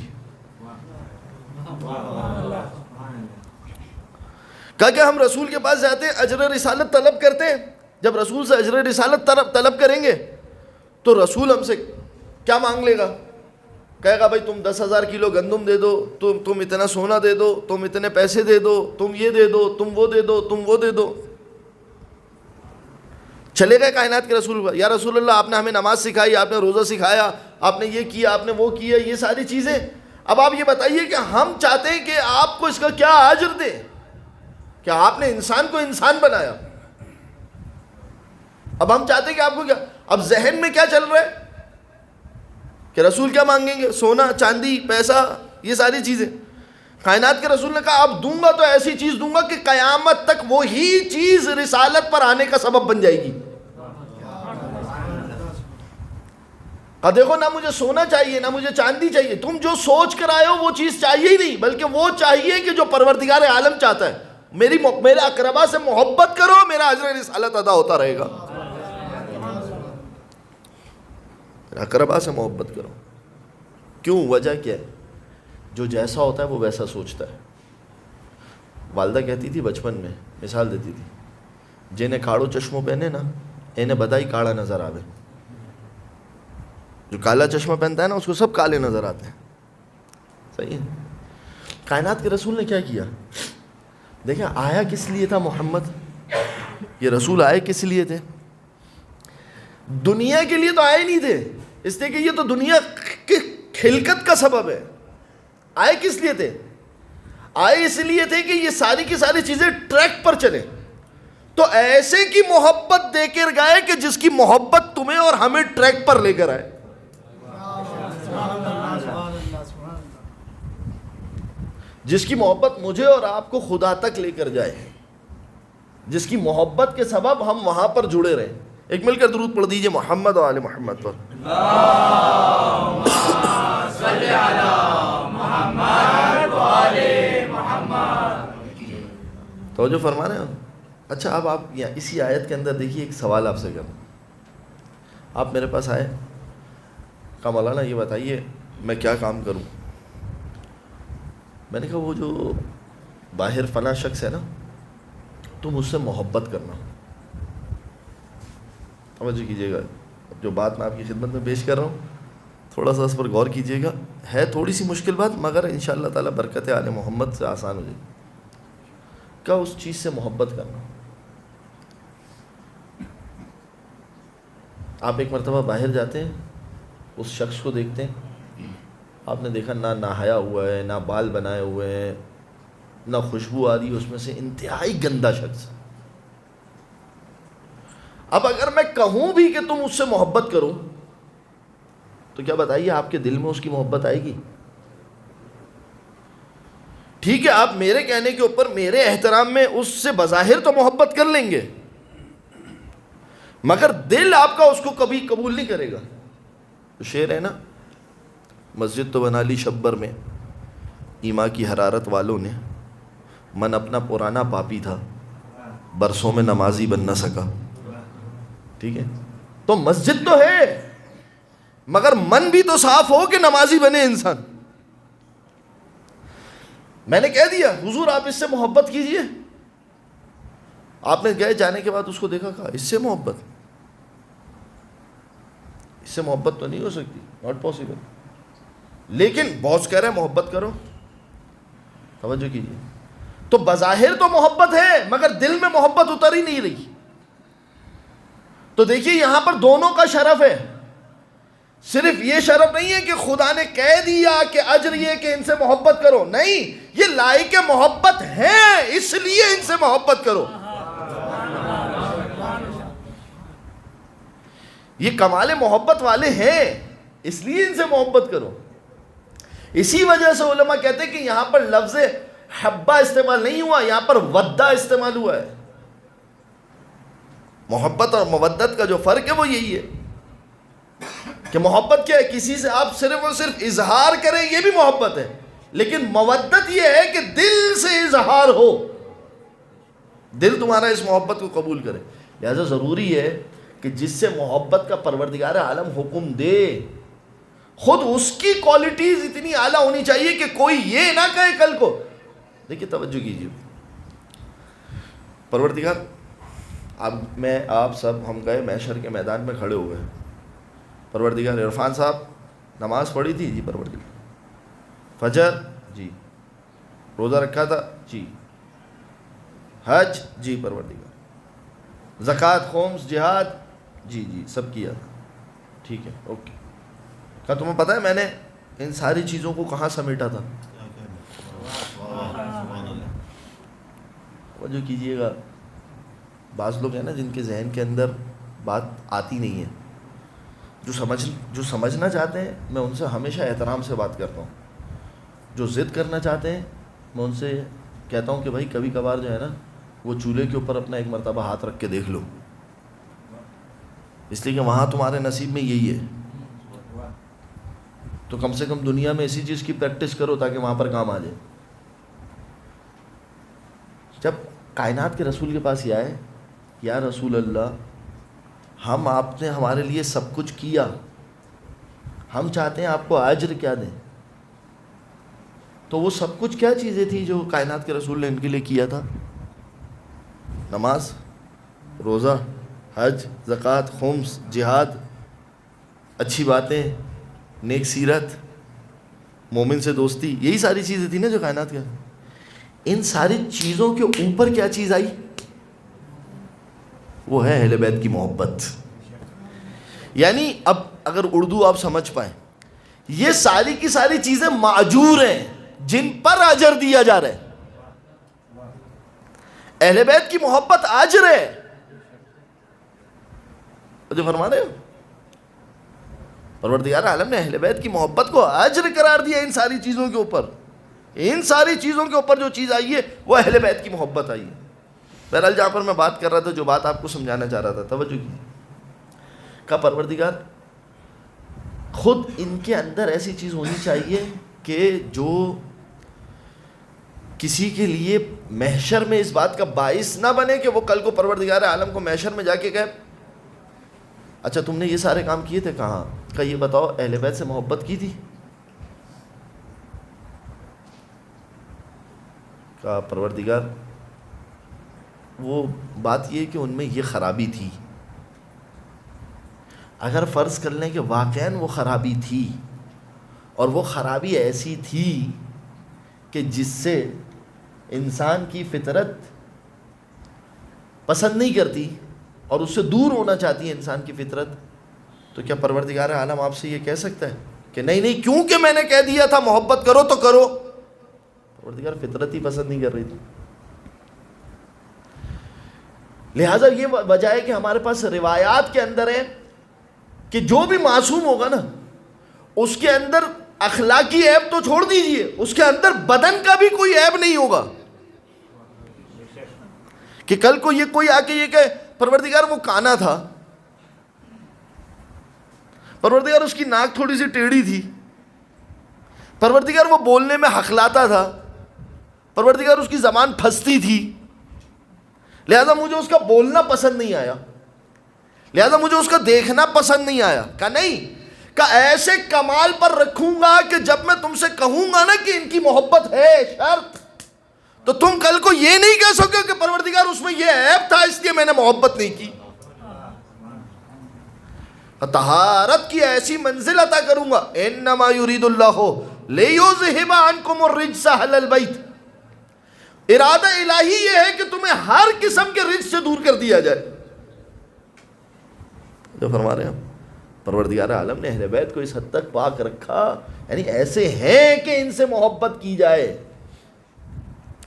کہا کہ ہم رسول کے پاس جاتے ہیں، اجر رسالت طلب کرتے ہیں. جب رسول سے اجر رسالت طلب کریں گے تو رسول ہم سے کیا مانگ لے گا؟ کہے گا بھائی تم 10,000 کلو گندم دے دو، تم اتنا سونا دے دو، تم اتنے پیسے دے دو، تم یہ دے دو، تم وہ دے دو، تم وہ دے دو. چلے گئے کائنات کے رسول، یا رسول اللہ آپ نے ہمیں نماز سکھائی، آپ نے روزہ سکھایا، آپ نے یہ کیا، آپ نے وہ کیا، یہ ساری چیزیں. اب آپ یہ بتائیے کہ ہم چاہتے ہیں کہ آپ کو اس کا کیا اجر دیں کہ آپ نے انسان کو انسان بنایا. اب ہم چاہتے ہیں کہ آپ کو کیا, اب ذہن میں کیا چل رہا ہے کہ رسول کیا مانگیں گے؟ سونا, چاندی, پیسہ, یہ ساری چیزیں. کائنات کے رسول نے کہا اب دوں گا تو ایسی چیز دوں گا کہ قیامت تک وہی چیز رسالت پر آنے کا سبب بن جائے گی. اب دیکھو, نہ مجھے سونا چاہیے نہ مجھے چاندی چاہیے, تم جو سوچ کر آئے ہو وہ چیز چاہیے ہی نہیں, بلکہ وہ چاہیے کہ جو پروردگار عالم چاہتا ہے. میرے اقربا سے محبت کرو, میرا اجر رسالت ادا ہوتا رہے گا. اقربا سے محبت کرو. کیوں؟ وجہ کیا ہے؟ جو جیسا ہوتا ہے وہ ویسا سوچتا ہے. والدہ کہتی تھی بچپن میں, مثال دیتی تھی, جنہیں کاڑو چشموں پہنے نا انہیں بدائی کاڑا نظر آوے. جو کالا چشمہ پہنتا ہے نا اس کو سب کالے نظر آتے ہیں. صحیح ہے. کائنات کے رسول نے کیا کیا؟ دیکھیں, آیا کس لیے تھا محمد؟ یہ رسول آئے کس لیے تھے؟ دنیا کے لیے تو آئے نہیں تھے, اس لیے کہ یہ تو دنیا کی خلقت کا سبب ہے. آئے کس لیے تھے؟ آئے اس لیے تھے کہ یہ ساری کی ساری چیزیں ٹریک پر چلے. تو ایسے کی محبت دے کر گئے کہ جس کی محبت تمہیں اور ہمیں ٹریک پر لے کر آئے. جس کی محبت مجھے اور آپ کو خدا تک لے کر جائے, جس کی محبت کے سبب ہم وہاں پر جڑے رہیں. ایک مل کر درود پڑھ دیجئے محمد و آل محمد پر. اللہم صلی علی محمد و آل محمد. توجہ فرما رہے ہیں؟ اچھا, اب آپ اسی آیت کے اندر دیکھیے, ایک سوال آپ سے کروں. آپ میرے پاس آئے, کہا مولانا یہ بتائیے میں کیا کام کروں. میں نے کہا وہ جو باہر فلاں شخص ہے نا, تم اس سے محبت کرنا. توجہ کیجیے گا, جو بات میں آپ کی خدمت میں پیش کر رہا ہوں تھوڑا سا اس پر غور کیجیے گا. ہے تھوڑی سی مشکل بات, مگر انشاءاللہ تعالی برکت آل محمد سے آسان ہو جائے گی. کیا اس چیز سے محبت کرنا. آپ ایک مرتبہ باہر جاتے ہیں, اس شخص کو دیکھتے ہیں, آپ نے دیکھا نہ نہایا ہوا ہے, نہ بال بنائے ہوئے ہیں, نہ خوشبو آ رہی ہے اس میں سے, انتہائی گندا شخص. اب اگر میں کہوں بھی کہ تم اس سے محبت کرو تو کیا بتائیے آپ کے دل میں اس کی محبت آئے گی؟ ٹھیک ہے, آپ میرے کہنے کے اوپر میرے احترام میں اس سے بظاہر تو محبت کر لیں گے, مگر دل آپ کا اس کو کبھی قبول نہیں کرے گا. تو شعر ہے نا, مسجد تو بنا لی شبر میں ایما کی حرارت والوں نے, من اپنا پرانا پاپی تھا برسوں میں نمازی بن نہ سکا. ٹھیک ہے, تو مسجد تو ہے مگر من بھی تو صاف ہو کہ نمازی بنے انسان. میں نے کہہ دیا حضور آپ اس سے محبت کیجئے. آپ نے گئے, جانے کے بعد اس کو دیکھا, کہا اس سے محبت, اس سے محبت تو نہیں ہو سکتی, ناٹ پاسبل. لیکن باس کہہ رہے ہیں محبت کرو. توجہ کیجئے, تو بظاہر تو محبت ہے مگر دل میں محبت اتر ہی نہیں رہی. تو دیکھیے یہاں پر دونوں کا شرف ہے. صرف یہ شرف نہیں ہے کہ خدا نے کہہ دیا کہ اجر یہ کہ ان سے محبت کرو, نہیں, یہ لائق محبت ہیں اس لیے ان سے محبت کرو. یہ کمال محبت والے ہیں اس لیے ان سے محبت کرو. اسی وجہ سے علماء کہتے ہیں کہ یہاں پر لفظ حبہ استعمال نہیں ہوا, یہاں پر ودہ استعمال ہوا ہے. محبت اور مودت کا جو فرق ہے وہ یہی ہے کہ محبت کیا ہے, کسی سے آپ صرف اور صرف اظہار کریں یہ بھی محبت ہے, لیکن مودت یہ ہے کہ دل سے اظہار ہو, دل تمہارا اس محبت کو قبول کرے. لہذا ضروری ہے کہ جس سے محبت کا پروردگار عالم حکم دے خود اس کی کوالٹیز اتنی اعلیٰ ہونی چاہیے کہ کوئی یہ نہ کہے کل کو. دیکھیے توجہ کیجیے, پروردگار آپ سب ہم گئے محشر کے میدان میں کھڑے ہوئے. پروردگار عرفان صاحب نماز پڑھی تھی, جی پروردگار. فجر, جی. روزہ رکھا تھا, جی. حج, جی پروردگار. زکوٰۃ, خمس, جہاد, جی سب کیا تھا. ٹھیک ہے, اوکے. کہا تمہیں پتہ ہے میں نے ان ساری چیزوں کو کہاں سمیٹا تھا؟ جو کیجئے گا، بعض لوگ ہیں نا جن کے ذہن کے اندر بات آتی نہیں ہے، جو سمجھنا چاہتے ہیں میں ان سے ہمیشہ احترام سے بات کرتا ہوں، جو ضد کرنا چاہتے ہیں میں ان سے کہتا ہوں کہ بھائی کبھی کبھار جو ہے نا وہ چولہے کے اوپر اپنا ایک مرتبہ ہاتھ رکھ کے دیکھ لو، اس لیے کہ وہاں تمہارے نصیب میں یہی ہے، تو کم سے کم دنیا میں اسی چیز کی پریکٹس کرو تاکہ وہاں پر کام آ جائے۔ جب کائنات کے رسول کے پاس یہ آئے، یا رسول اللہ ہم آپ نے ہمارے لیے سب کچھ کیا، ہم چاہتے ہیں آپ کو اجر کیا دیں، تو وہ سب کچھ کیا چیزیں تھیں جو کائنات کے رسول نے ان کے لیے کیا تھا؟ نماز، روزہ، حج، زکوٰۃ، خمس، جہاد، اچھی باتیں، نیک سیرت، مومن سے دوستی، یہی ساری چیزیں تھیں نا جو کائنات کے۔ ان ساری چیزوں کے اوپر کیا چیز آئی؟ وہ ہے اہل بیت کی محبت۔ یعنی اب اگر اردو آپ سمجھ پائیں، یہ ساری کی ساری چیزیں ماجور ہیں جن پر اجر دیا جا رہا ہے۔ اہل بیت کی محبت اجر ہے، جو فرما رہے ہو، پروردگار عالم نے اہل بیت کی محبت کو اجر قرار دیا ان ساری چیزوں کے اوپر۔ ان ساری چیزوں کے اوپر جو چیز آئی ہے وہ اہل بیت کی محبت آئی ہے۔ بہرحال جہاں پر میں بات کر رہا تھا، جو بات آپ کو سمجھانا چاہ رہا تھا، توجہ کی، کہ پروردگار خود ان کے اندر ایسی چیز ہونی چاہیے کہ جو کسی کے لیے محشر میں اس بات کا باعث نہ بنے کہ وہ کل کو پروردگار عالم کو محشر میں جا کے کہے اچھا تم نے یہ سارے کام کیے تھے، کہاں کہ یہ بتاؤ اہل بیت سے محبت کی تھی؟ کہ پروردگار وہ بات یہ کہ ان میں یہ خرابی تھی، اگر فرض کر لیں کہ واقعاً وہ خرابی تھی، اور وہ خرابی ایسی تھی کہ جس سے انسان کی فطرت پسند نہیں کرتی اور اس سے دور ہونا چاہتی ہے انسان کی فطرت، تو کیا پروردگار عالم آپ سے یہ کہہ سکتا ہے کہ نہیں نہیں کیونکہ میں نے کہہ دیا تھا محبت کرو تو کرو؟ پروردگار فطرت ہی پسند نہیں کر رہی تھی۔ لہٰذا یہ وجہ ہے کہ ہمارے پاس روایات کے اندر ہے کہ جو بھی معصوم ہوگا نا اس کے اندر اخلاقی عیب تو چھوڑ دیجئے، اس کے اندر بدن کا بھی کوئی عیب نہیں ہوگا، کہ کل کو یہ کوئی آ کے یہ کہے پروردگار وہ کانا تھا، پروردگار اس کی ناک تھوڑی سی ٹیڑھی تھی، پروردگار وہ بولنے میں ہخلاتا تھا، پروردگار اس کی زبان پھنستی تھی، لہذا مجھے اس کا بولنا پسند نہیں آیا، لہذا مجھے اس کا دیکھنا پسند نہیں آیا۔ کہا نہیں، کہ ایسے کمال پر رکھوں گا کہ جب میں تم سے کہوں گا نا کہ ان کی محبت ہے شرط، تو تم کل کو یہ نہیں کہہ سکو کہ پروردگار اس میں یہ عیب تھا اس لیے میں نے محبت نہیں کی۔ طہارت کی ایسی منزل عطا کروں گا، انما یرید اللہ لیذہب عنکم الرجس اہل البیت، ارادہ الہی یہ ہے کہ تمہیں ہر قسم کے رجس سے دور کر دیا جائے۔ جو فرما رہے ہیں پروردگار عالم نے اہل بیت کو اس حد تک پاک رکھا، یعنی ایسے ہیں کہ ان سے محبت کی جائے۔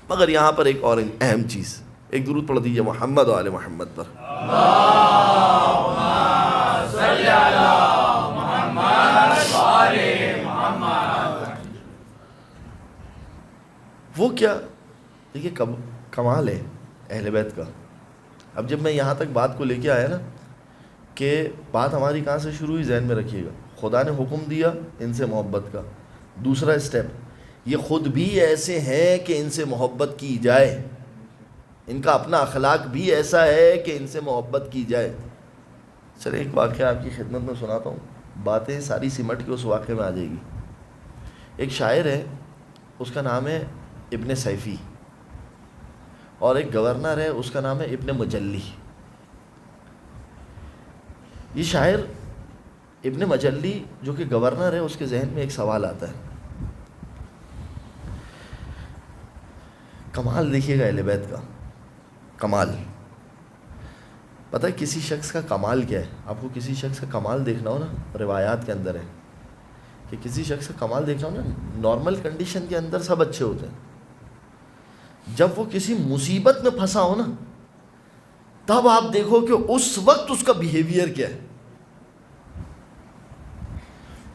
مگر یہاں پر ایک اور اہم چیز، ایک درود پڑھ دیجئے محمد و آل محمد پر۔ اللہم صلی علی محمد و آل محمد۔ وہ کیا، دیکھیے کمال ہے اہل بیت کا۔ اب جب میں یہاں تک بات کو لے کے آیا نا کہ بات ہماری کہاں سے شروع ہوئی، ذہن میں رکھیے گا، خدا نے حکم دیا ان سے محبت کا، دوسرا اسٹیپ یہ خود بھی ایسے ہیں کہ ان سے محبت کی جائے، ان کا اپنا اخلاق بھی ایسا ہے کہ ان سے محبت کی جائے۔ چلے ایک واقعہ آپ کی خدمت میں سناتا ہوں، باتیں ساری سمٹ کے اس واقعے میں آ جائے گی۔ ایک شاعر ہے، اس کا نام ہے ابن سیفی، اور ایک گورنر ہے اس کا نام ہے ابن مجلی۔ یہ شاعر ابن مجلی جو کہ گورنر ہے، اس کے ذہن میں ایک سوال آتا ہے، کمال دیکھیے گا اہل بیت کا کمال۔ پتہ ہے کسی شخص کا کمال کیا ہے؟ آپ کو کسی شخص کا کمال دیکھنا ہو نا، روایات کے اندر ہے کہ کسی شخص کا کمال دیکھ رہا ہوں نا، نارمل کنڈیشن کے اندر سب اچھے ہوتے ہیں، جب وہ کسی مصیبت میں پھنسا ہو نا تب آپ دیکھو کہ اس وقت اس کا بیہیویئر کیا ہے.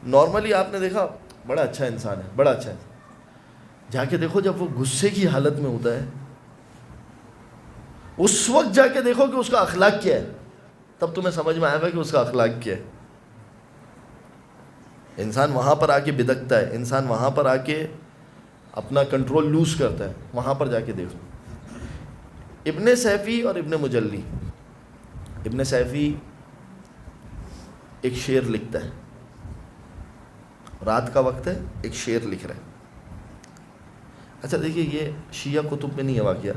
نارملی آپ نے دیکھا بڑا اچھا انسان ہے، بڑا اچھا ہے، جا کے دیکھو جب وہ غصے کی حالت میں ہوتا ہے اس وقت جا کے دیکھو کہ اس کا اخلاق کیا ہے، تب تمہیں سمجھ میں آئے گا کہ اس کا اخلاق کیا ہے. انسان وہاں پر آ کے بدکتا ہے، انسان وہاں پر آ کے اپنا کنٹرول لوز کرتا ہے، وہاں پر جا کے دیکھو. ابن سیفی اور ابن مجلی. ابن سیفی ایک شعر لکھتا ہے، رات کا وقت ہے، ایک شعر لکھ رہا ہے. اچھا دیکھیے، یہ شیعہ کتب میں نہیں ہے واقعہ،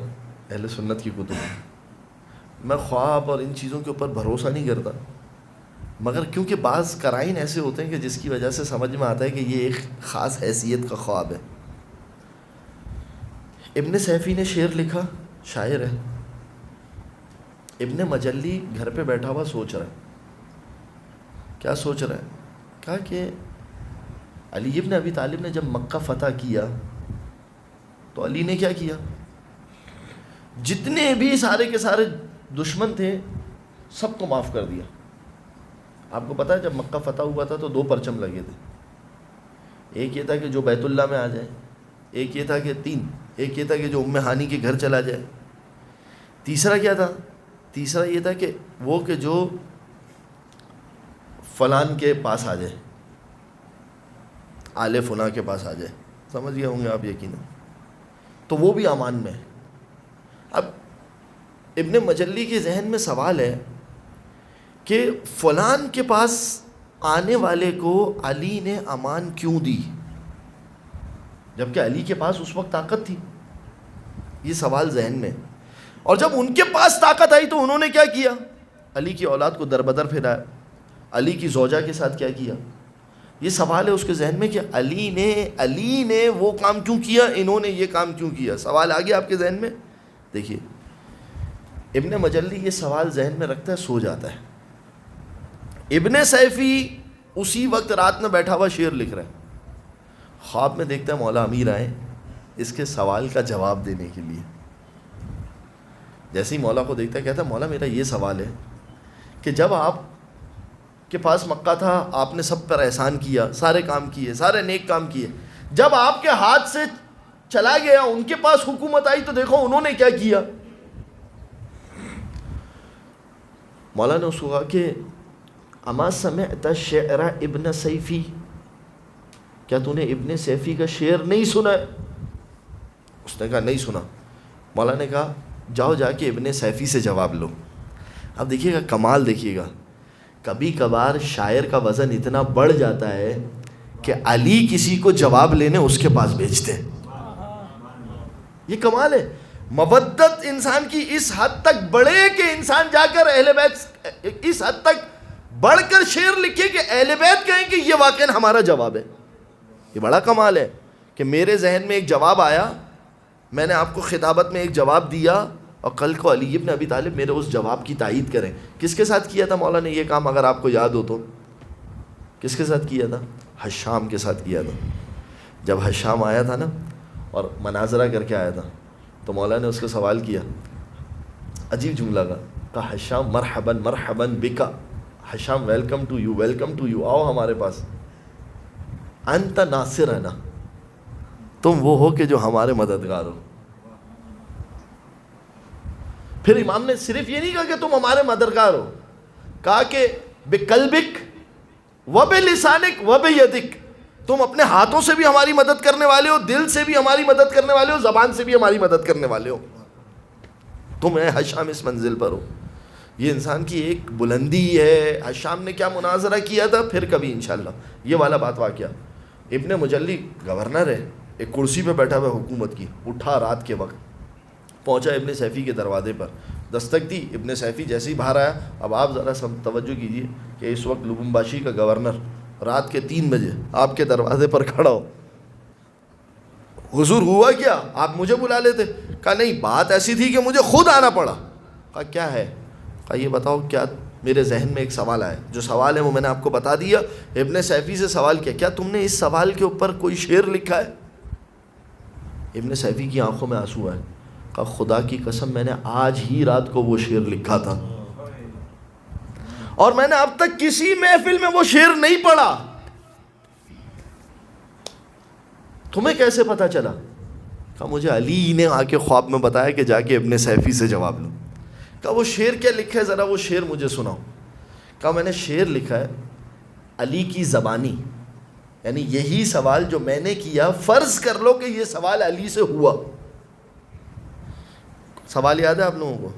اہل سنت کی کتب میں. میں خواب اور ان چیزوں کے اوپر بھروسہ نہیں کرتا، مگر کیونکہ بعض قرائن ایسے ہوتے ہیں کہ جس کی وجہ سے سمجھ میں آتا ہے کہ یہ ایک خاص حیثیت کا خواب ہے. ابن سیفی نے شعر لکھا، شاعر ہے. ابن مجلی گھر پہ بیٹھا ہوا سوچ رہا ہے. کیا سوچ رہا ہے؟ کہا کہ علی ابن ابی طالب نے جب مکہ فتح کیا تو علی نے کیا کیا؟ جتنے بھی سارے کے سارے دشمن تھے سب کو معاف کر دیا. آپ کو پتا ہے جب مکہ فتح ہوا تھا تو 2 پرچم لگے تھے. ایک یہ تھا کہ جو بیت اللہ میں آ جائے، ایک یہ تھا کہ ایک یہ تھا کہ جو ام ہانی کے گھر چلا جائے. تیسرا کیا تھا؟ تیسرا یہ تھا کہ وہ کہ جو فلان کے پاس آ جائے، آل فلاں کے پاس آ جائے. سمجھ گئے ہوں گے آپ یقیناً. تو وہ بھی امان میں. اب ابن مجلی کے ذہن میں سوال ہے کہ فلان کے پاس آنے والے کو علی نے امان کیوں دی جبکہ علی کے پاس اس وقت طاقت تھی؟ یہ سوال ذہن میں. اور جب ان کے پاس طاقت آئی تو انہوں نے کیا کیا؟ علی کی اولاد کو دربدر پھرایا. علی کی زوجہ کے ساتھ کیا کیا؟ یہ سوال ہے اس کے ذہن میں کہ علی نے وہ کام کیوں کیا، انہوں نے یہ کام کیوں کیا. سوال آ گیا آپ کے ذہن میں. دیکھیے ابن مجلی یہ سوال ذہن میں رکھتا ہے، سو جاتا ہے. ابن سیفی اسی وقت رات میں بیٹھا ہوا شعر لکھ رہا ہے. خواب میں دیکھتا ہے مولا امیر آئے اس کے سوال کا جواب دینے کے لیے. جیسے ہی مولا کو دیکھتا ہے کہتا ہے مولا میرا یہ سوال ہے کہ جب آپ کے پاس مکہ تھا آپ نے سب پر احسان کیا، سارے کام کیے، سارے نیک کام کیے، جب آپ کے ہاتھ سے چلا گیا ان کے پاس حکومت آئی تو دیکھو انہوں نے کیا کیا. مولا نے اس کو کہا کہ اما سمعت شعر ابن سیفی، کیا تو نے ابن سیفی کا شعر نہیں سنا ہے؟ اس نے کہا نہیں سنا. مولا نے کہا جاؤ جا کے ابن سیفی سے جواب لو. اب دیکھیے گا کمال، دیکھیے گا کبھی کبھار شاعر کا وزن اتنا بڑھ جاتا ہے کہ علی کسی کو جواب لینے اس کے پاس بھیجتے ہیں. یہ کمال ہے. مودت انسان کی اس حد تک بڑھے کہ انسان جا کر اہل بیت اس حد تک بڑھ کر شعر لکھے کہ اہل بیت کہیں کہ یہ واقعا ہمارا جواب ہے. یہ بڑا کمال ہے کہ میرے ذہن میں ایک جواب آیا، میں نے آپ کو خطابت میں ایک جواب دیا اور کل کو علی ابن ابی طالب میرے اس جواب کی تائید کریں. کس کے ساتھ کیا تھا مولا نے یہ کام؟ اگر آپ کو یاد ہو تو کس کے ساتھ کیا تھا؟ حشام کے ساتھ کیا تھا. جب حشام آیا تھا نا اور مناظرہ کر کے آیا تھا تو مولا نے اس کو سوال کیا، عجیب جملہ کا، کہا حشام مرحباً مرحباً بکا، Hisham welcome to you, welcome to you, آؤ ہمارے پاس. انت ناصرنا، تم وہ ہو کہ جو ہمارے مددگار ہو. پھر امام نے صرف یہ نہیں کہا کہ تم ہمارے مددگار ہو، کہا کہ بقلبک وبلسانک وبیدک، تم اپنے ہاتھوں سے بھی ہماری مدد کرنے والے ہو، دل سے بھی ہماری مدد کرنے والے ہو، زبان سے بھی ہماری مدد کرنے والے ہو. تم اے حشام اس منزل پر ہو. یہ انسان کی ایک بلندی ہے. حشام نے کیا مناظرہ کیا تھا، پھر کبھی انشاءاللہ یہ والا بات واقعہ. ابن مجلی گورنر ہے، ایک کرسی پہ بیٹھا ہوا حکومت کی، اٹھا رات کے وقت، پہنچا ابن سیفی کے دروازے پر، دستک دی. ابن سیفی جیسے ہی باہر آیا، اب آپ ذرا سب توجہ کیجیے کہ اس وقت لبنباشی کا گورنر رات کے 3 بجے آپ کے دروازے پر کھڑا ہو. حضور ہوا کیا؟ آپ مجھے بلا لیتے. کہا نہیں، بات ایسی تھی کہ مجھے خود آنا پڑا. کہا کیا ہے؟ کہا یہ بتاؤ کیا میرے ذہن میں ایک سوال آیا. جو سوال ہے وہ میں نے آپ کو بتا دیا. ابن سیفی سے سوال کیا, کیا تم نے اس سوال کے اوپر کوئی شعر لکھا ہے؟ ابن سیفی کی آنکھوں میں آنسو آئے. کہا خدا کی قسم میں نے آج ہی رات کو وہ شعر لکھا تھا اور میں نے اب تک کسی محفل میں وہ شعر نہیں پڑھا. تمہیں کیسے پتا چلا؟ کہا مجھے علی نے آ کے خواب میں بتایا کہ جا کے ابن سیفی سے جواب لو. کہا وہ شعر کیا لکھا ہے, ذرا وہ شعر مجھے سناؤ. کہا میں نے شعر لکھا ہے علی کی زبانی, یعنی یہی سوال جو میں نے کیا, فرض کر لو کہ یہ سوال علی سے ہوا. سوال یاد ہے آپ لوگوں کو؟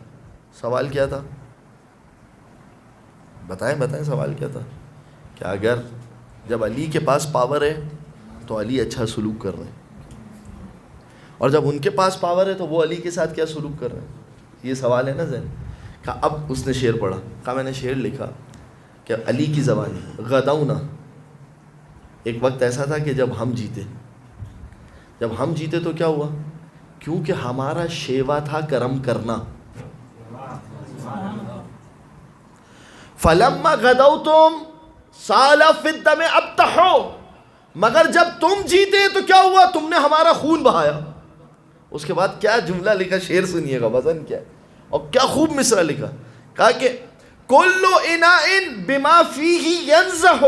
سوال کیا تھا؟ بتائیں سوال کیا تھا؟ کہ اگر جب علی کے پاس پاور ہے تو علی اچھا سلوک کر رہے ہیں, اور جب ان کے پاس پاور ہے تو وہ علی کے ساتھ کیا سلوک کر رہے ہیں. یہ سوال ہے نا ذہن. کہا اب اس نے شعر پڑھا. کہا میں نے شعر لکھا کہ علی کی زبانی غدونا, ایک وقت ایسا تھا کہ جب ہم جیتے تو کیا ہوا, کیونکہ ہمارا شیوا تھا کرم کرنا. فلما غدوتم سال فی الدم ابتحوا, مگر جب تم جیتے تو کیا ہوا, تم نے ہمارا خون بہایا. اس کے بعد کیا جملہ لکھا, شعر سنیے گا, وزن کیا ہے اور کیا خوب مصرع لکھا. کہا کہ کل اناء بما فیہ ینزح,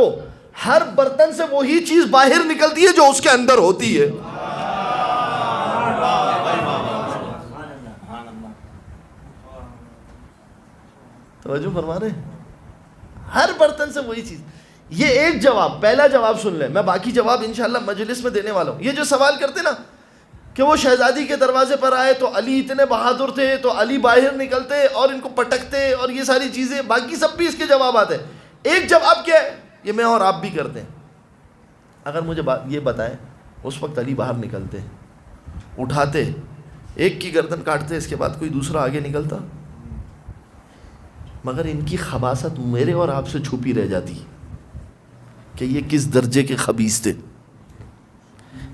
ہر برتن سے وہی چیز باہر نکلتی ہے جو اس کے اندر ہوتی ہے. توجہ فرما رہے ہیں؟ ہر برتن سے وہی چیز. یہ ایک جواب, پہلا جواب سن لیں, میں باقی جواب انشاءاللہ مجلس میں دینے والا ہوں. یہ جو سوال کرتے نا کہ وہ شہزادی کے دروازے پر آئے تو علی اتنے بہادر تھے تو علی باہر نکلتے اور ان کو پٹکتے اور یہ ساری چیزیں, باقی سب بھی اس کے جوابات ہیں. ایک جواب کیا ہے, یہ میں اور آپ بھی کرتے ہیں. اگر مجھے یہ بتائیں, اس وقت علی باہر نکلتے, اٹھاتے, ایک کی گردن کاٹتے, اس کے بعد کوئی دوسرا آگے نکلتا, مگر ان کی خباثت میرے اور آپ سے چھپی رہ جاتی کہ یہ کس درجے کے خبیث تھے.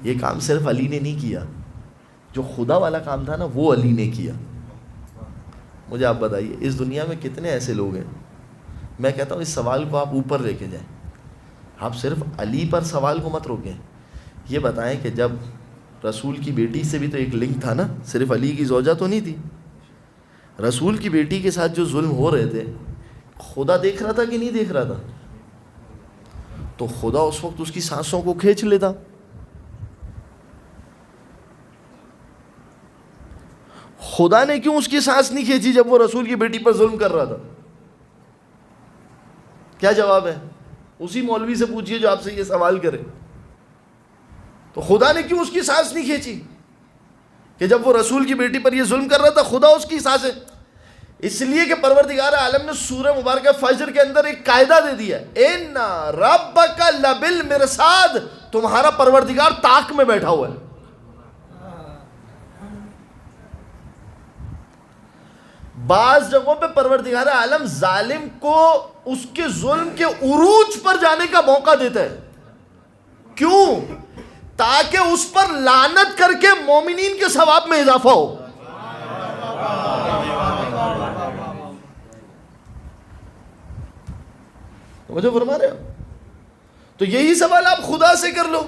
یہ کام صرف علی نے نہیں کیا, جو خدا والا کام تھا نا وہ علی نے کیا. مجھے آپ بتائیے اس دنیا میں کتنے ایسے لوگ ہیں. میں کہتا ہوں اس سوال کو آپ اوپر لے کے جائیں, آپ صرف علی پر سوال کو مت روکیں. یہ بتائیں کہ جب رسول کی بیٹی سے بھی تو ایک لنک تھا نا, صرف علی کی زوجہ تو نہیں تھی. رسول کی بیٹی کے ساتھ جو ظلم ہو رہے تھے, خدا دیکھ رہا تھا کہ نہیں دیکھ رہا تھا؟ تو خدا اس وقت اس کی سانسوں کو کھینچ لیتا. خدا نے کیوں اس کی سانس نہیں کھینچی جب وہ رسول کی بیٹی پر ظلم کر رہا تھا؟ کیا جواب ہے؟ اسی مولوی سے پوچھئے جو آپ سے یہ سوال کرے. تو خدا نے کیوں اس کی سانس نہیں کھینچی کہ جب وہ رسول کی بیٹی پر یہ ظلم کر رہا تھا خدا اس کی سانسیں؟ اس لیے کہ پروردگار عالم نے سورہ مبارکہ فجر کے اندر ایک قاعدہ دے دیا, ان ربک لبالمرصاد, تمہارا پروردگار طاق میں بیٹھا ہوا ہے. بعض جگہوں پہ پروردگار عالم ظالم کو اس کے ظلم کے عروج پر جانے کا موقع دیتا ہے. کیوں؟ تاکہ اس پر لعنت کر کے مومنین کے ثواب میں اضافہ ہو. مجھے فرما رہے ہو؟ تو یہی سوال آپ خدا سے کر لو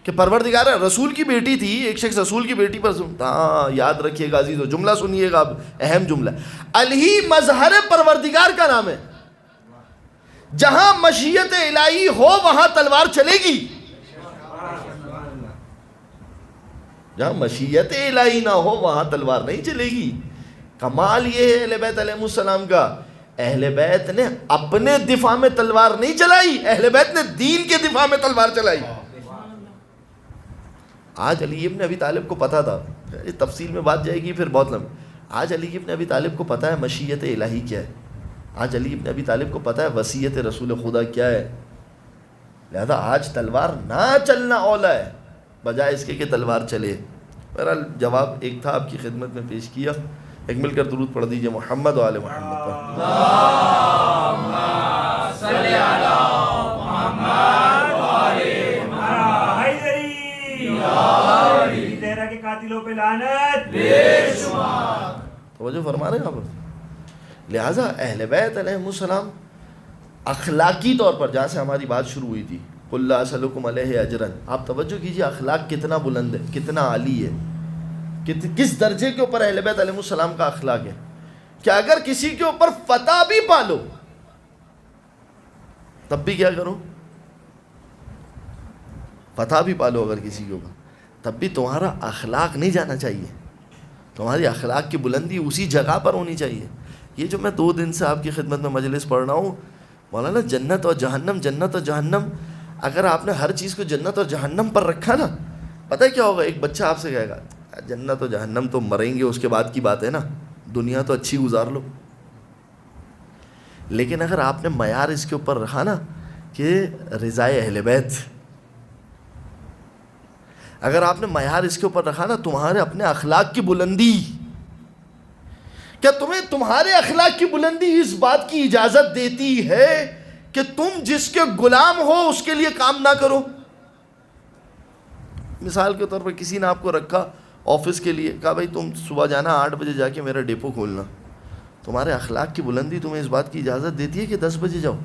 کہ پروردگار رسول کی بیٹی تھی, ایک شخص رسول کی بیٹی پر ہاں یاد رکھیے گا عزیزو, جملہ سنیے گا, اب اہم جملہ. علی مظہر پروردگار کا نام ہے. جہاں مشیت الہی ہو وہاں تلوار چلے گی, جہاں مشیت الہی نہ ہو وہاں تلوار نہیں چلے گی. کمال یہ ہے اہل بیت علیہ السلام کا, اہل بیت نے اپنے دفاع میں تلوار نہیں چلائی, اہل بیت نے دین کے دفاع میں تلوار چلائی. آج علی ابن ابی طالب کو پتا تھا, تفصیل میں بات جائے گی پھر بہت لمبی. آج علی ابن ابی طالب کو پتا ہے مشیت الہی کیا ہے, آج علی ابن ابی طالب کو پتا ہے وصیت رسول خدا کیا ہے. لہذا آج تلوار نہ چلنا اولا ہے بجائے اس کے کہ تلوار چلے. بہرحال جواب ایک تھا آپ کی خدمت میں پیش کیا. ایک مل کر درود پڑھ دیجئے محمد و آل محمد پر. اللہم صلی علی محمد و آل محمد. تیرا کے قاتلوں پہ لعنت بے شمار. توجہ فرما رہے ہیں آپ؟ لہٰذا اہل بیت علیہم السلام اخلاقی طور پر، جہاں سے ہماری بات شروع ہوئی تھی، قل لا اسألکم علیہ اجرا، آپ توجہ کیجیے اخلاق کتنا بلند ہے، کتنا عالی ہے، کس درجے کے اوپر اہل بیت علیہ السلام کا اخلاق ہے کہ اگر کسی کے اوپر فتح بھی پالو تب بھی کیا کرو، فتح بھی پالو اگر کسی کے اوپر تب بھی تمہارا اخلاق نہیں جانا چاہیے، تمہاری اخلاق کی بلندی اسی جگہ پر ہونی چاہیے. یہ جو میں 2 دن سے آپ کی خدمت میں مجلس پڑھ رہا ہوں، مولانا جنت اور جہنم، جنت اور جہنم، اگر آپ نے ہر چیز کو جنت اور جہنم پر رکھا نا، پتہ ہے کیا ہوگا؟ ایک بچہ آپ سے کہے گا جنت اور جہنم تو مریں گے اس کے بعد کی بات ہے نا، دنیا تو اچھی گزار لو. لیکن اگر آپ نے معیار اس کے اوپر رکھا نا کہ رضائے اہل بیت، اگر آپ نے معیار اس کے اوپر رکھا نا تمہارے اپنے اخلاق کی بلندی، کیا تمہیں تمہارے اخلاق کی بلندی اس بات کی اجازت دیتی ہے کہ تم جس کے غلام ہو اس کے لیے کام نہ کرو؟ مثال کے طور پر کسی نے آپ کو رکھا آفس کے لیے، کہا بھائی تم صبح جانا 8 بجے جا کے میرا ڈیپو کھولنا، تمہارے اخلاق کی بلندی تمہیں اس بات کی اجازت دیتی ہے کہ 10 بجے جاؤ؟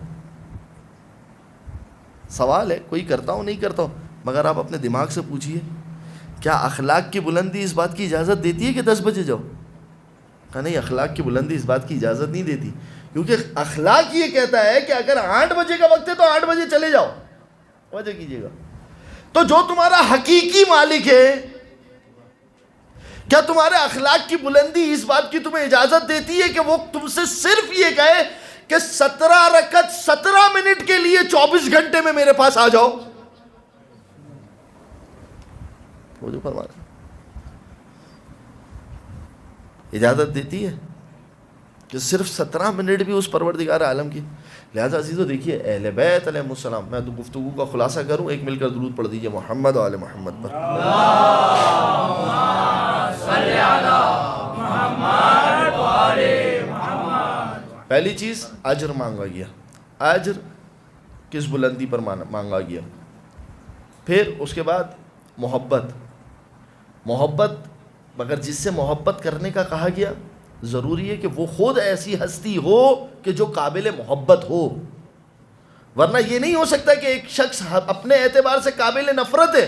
سوال ہے، کوئی کرتا ہوں نہیں کرتا ہوں، مگر آپ اپنے دماغ سے پوچھئے کیا اخلاق کی بلندی اس بات کی اجازت دیتی ہے کہ 10 بجے جاؤ؟ کہ نہیں، اخلاق کی بلندی اس بات کی اجازت نہیں دیتی، کیونکہ اخلاق یہ کہتا ہے کہ اگر 8 بجے کا وقت ہے تو 8 بجے چلے جاؤ. وجہ کیجیے گا. تو جو تمہارا حقیقی مالک ہے، کیا تمہارے اخلاق کی بلندی اس بات کی تمہیں اجازت دیتی ہے کہ وہ تم سے صرف یہ کہے کہ 17 رکعت 17 منٹ کے لیے 24 گھنٹے میں میرے پاس آ جاؤ؟ وہ جو فرما رہا اجازت دیتی ہے کہ صرف 17 منٹ بھی اس پروردگار عالم کی. لہذا عزیزو دیکھیے اہل بیت علیہ السلام، میں تو گفتگو کا خلاصہ کروں، ایک مل کر درود پڑھ دیجئے محمد و آل محمد پر. پہلی چیز اجر مانگا گیا، اجر کس بلندی پر مانگا گیا. پھر اس کے بعد محبت، مگر جس سے محبت کرنے کا کہا گیا ضروری ہے کہ وہ خود ایسی ہستی ہو کہ جو قابل محبت ہو، ورنہ یہ نہیں ہو سکتا کہ ایک شخص اپنے اعتبار سے قابل نفرت ہے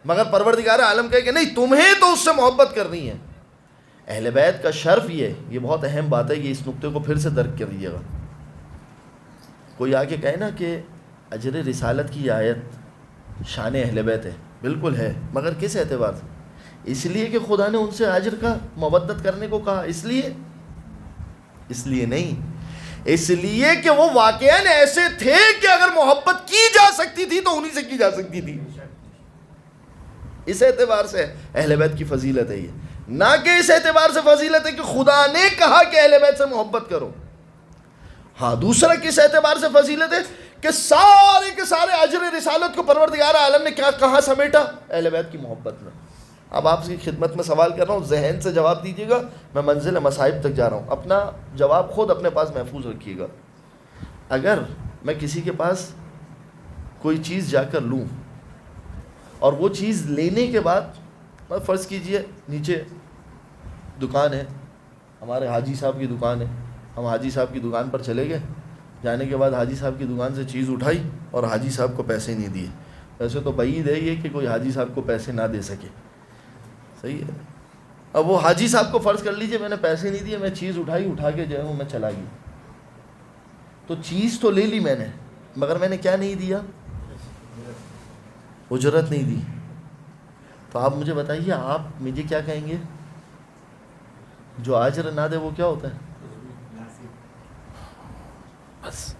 مگر پروردگار عالم کہے کہ نہیں تمہیں تو اس سے محبت کرنی ہے. اہل بیت کا شرف یہ بہت اہم بات ہے، یہ اس نقطے کو پھر سے درک کر لیجیے گا. کوئی آ کے کہے نا کہ اجر رسالت کی آیت شان اہل بیت ہے، بالکل ہے، مگر کس اعتبار سے؟ اس لیے کہ خدا نے ان سے اجر کا مودت کرنے کو کہا، اس لیے نہیں، اس لیے کہ وہ واقعاً ایسے تھے کہ اگر محبت کی جا سکتی تھی تو انہی سے کی جا سکتی تھی. اس اعتبار سے اہل بیت کی فضیلت ہے یہ، نہ کہ اس اعتبار سے فضیلت ہے کہ خدا نے کہا کہ اہل بیت سے محبت کرو. ہاں دوسرا کس اعتبار سے فضیلت ہے کہ سارے کے سارے اجر رسالت کو پروردگار عالم نے کہاں سمیٹا؟ اہل بیت کی محبت میں. اب آپ کی خدمت میں سوال کر رہا ہوں، ذہن سے جواب دیجیے گا، میں منزل مصائب تک جا رہا ہوں، اپنا جواب خود اپنے پاس محفوظ رکھیے گا. اگر میں کسی کے پاس کوئی چیز جا کر لوں اور وہ چیز لینے کے بعد فرض کیجئے نیچے دکان ہے، ہمارے حاجی صاحب کی دکان ہے، ہم حاجی صاحب کی دکان پر چلے گئے، جانے کے بعد حاجی صاحب کی دکان سے چیز اٹھائی اور حاجی صاحب کو پیسے نہیں دیے. ویسے تو بعید ہے یہ کہ کوئی حاجی صاحب کو پیسے نہ دے سکے، صحیح ہے. اب وہ حاجی صاحب کو فرض کر لیجئے میں نے پیسے نہیں دیے، میں چیز اٹھا کے جو ہے وہ میں چلا گیا. تو چیز تو لے لی میں نے، مگر میں نے کیا نہیں دیا؟ اجرت نہیں دی. تو آپ مجھے بتائیے، آپ مجھے کیا کہیں گے؟ جو اجر نہ دے وہ کیا ہوتا ہے؟ بس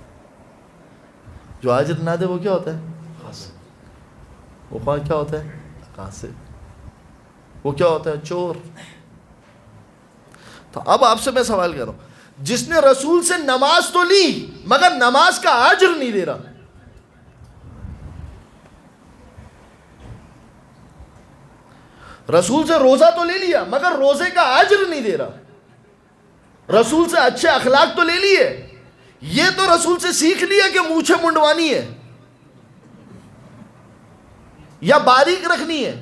جو اجر نہ دے وہ کیا ہوتا ہے؟ وہ کیا ہوتا ہے؟ قاصد. وہ کیا ہوتا ہے؟ چور. تو اب آپ سے میں سوال کر رہا ہوں، جس نے رسول سے نماز تو لی مگر نماز کا اجر نہیں دے رہا، رسول سے روزہ تو لے لیا مگر روزے کا اجر نہیں دے رہا، رسول سے اچھے اخلاق تو لے لیے، یہ تو رسول سے سیکھ لیا کہ مونچھیں منڈوانی ہے یا باریک رکھنی ہے،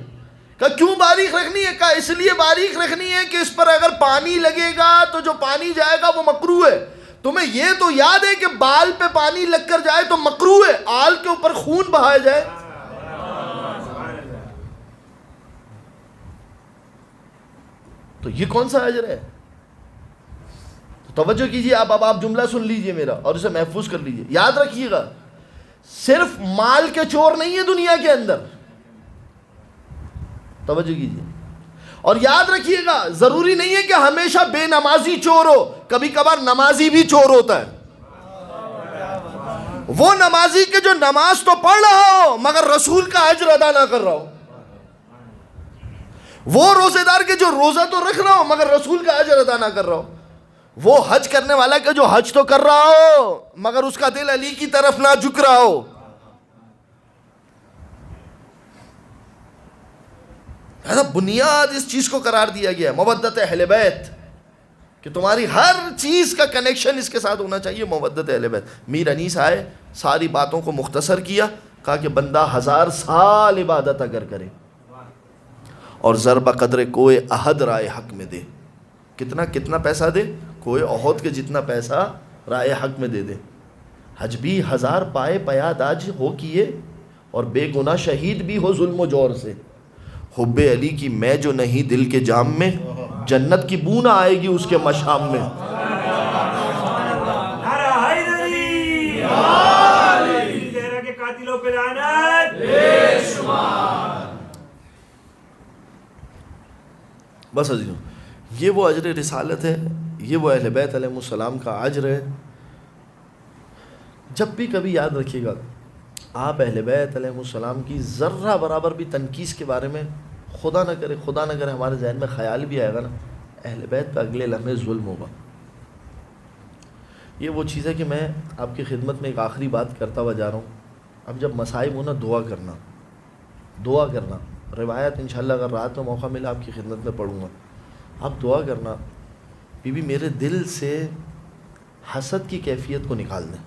کہ کیوں باریک رکھنی ہے؟ کہا اس لیے باریک رکھنی ہے کہ اس پر اگر پانی لگے گا تو جو پانی جائے گا وہ مکروہ ہے. تمہیں یہ تو یاد ہے کہ بال پہ پانی لگ کر جائے تو مکروہ ہے، آل کے اوپر خون بہایا جائے. تو یہ کون سا اجر ہے؟ توجہ کیجئے، اب آپ جملہ سن لیجئے میرا اور اسے محفوظ کر لیجئے. یاد رکھیے گا، صرف مال کے چور نہیں ہے دنیا کے اندر. توجہ کیجئے اور یاد رکھیے گا، ضروری نہیں ہے کہ ہمیشہ بے نمازی چور ہو، کبھی کبھار نمازی بھی چور ہوتا ہے. وہ نمازی کے جو نماز تو پڑھ رہا ہو مگر رسول کا اجر ادا نہ کر رہا ہو. وہ روزے دار کے جو روزہ تو رکھ رہا ہو مگر رسول کا اجر ادا نہ کر رہا ہو. وہ حج کرنے والا کہ جو حج تو کر رہا ہو مگر اس کا دل علی کی طرف نہ جھک رہا ہو. بنیاد اس چیز کو قرار دیا گیا ہے مودت اہل بیت، کہ تمہاری ہر چیز کا کنیکشن اس کے ساتھ ہونا چاہیے مودت اہل بیت. میر انیس آئے، ساری باتوں کو مختصر کیا، کہا کہ بندہ 1000 سال عبادت اگر کرے اور ضرب قدر کوئے احد رائے حق میں دے. کتنا پیسہ دے؟ کوئے احد کے جتنا پیسہ رائے حق میں دے دے. حج بھی 1000 پائے پیاد آج ہو کیے اور بے گناہ شہید بھی ہو ظلم و جور سے. حب علی کی میں جو نہیں دل کے جام میں، جنت کی بو نہ آئے گی اس کے مشام میں. بس عزیزوں، یہ وہ اجر رسالت ہے، یہ وہ اہل بیت علیہ السلام کا اجر ہے. جب بھی کبھی یاد رکھیے گا، آپ اہل بیت علیہ السلام کی ذرہ برابر بھی تنقیص کے بارے میں خدا نہ کرے ہمارے ذہن میں خیال بھی آئے گا نا، اہل بیت پہ اگلے لمحے ظلم ہوگا. یہ وہ چیز ہے کہ میں آپ کی خدمت میں ایک آخری بات کرتا ہوا جا رہا ہوں. اب جب مصائب ہونا، دعا کرنا. روایت انشاءاللہ اگر رات میں موقع ملا آپ کی خدمت میں پڑھوں گا. آپ دعا کرنا، بی بی میرے دل سے حسد کی کیفیت کو نکال دیں.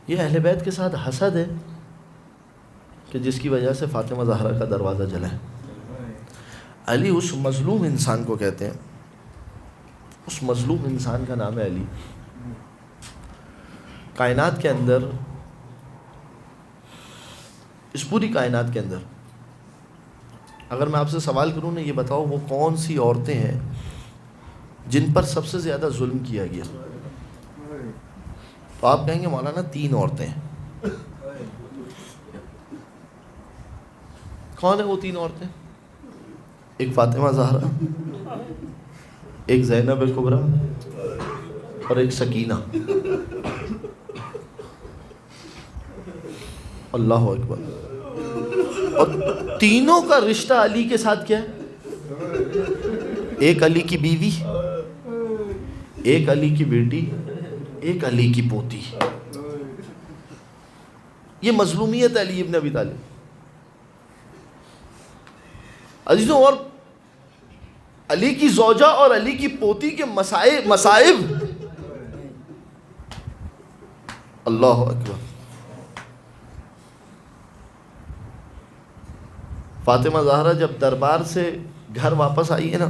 یہ اہل بیت کے ساتھ حسد ہے کہ جس کی وجہ سے فاطمہ زہرا کا دروازہ جلا ہے. علی اس مظلوم انسان کو کہتے ہیں، اس مظلوم انسان کا نام ہے علی. کائنات کے اندر، اس پوری کائنات کے اندر اگر میں آپ سے سوال کروں نا، یہ بتاؤ وہ کون سی عورتیں ہیں جن پر سب سے زیادہ ظلم کیا گیا؟ تو آپ کہیں گے مولانا 3 عورتیں ہیں. کون ہیں وہ 3 عورتیں؟ ایک فاطمہ زہرا، ایک زینب کبریٰ اور ایک سکینہ. اللہ اکبر. اور تینوں کا رشتہ علی کے ساتھ کیا ہے؟ ایک علی کی بیوی، ایک علی کی بیٹی، ایک علی کی پوتی. یہ مظلومیت علی ابن ابی طالب. عزیزوں، اور علی کی زوجہ اور علی کی پوتی کے مصائب. اللہ اکبر. فاطمہ زہرا جب دربار سے گھر واپس آئی ہے نا،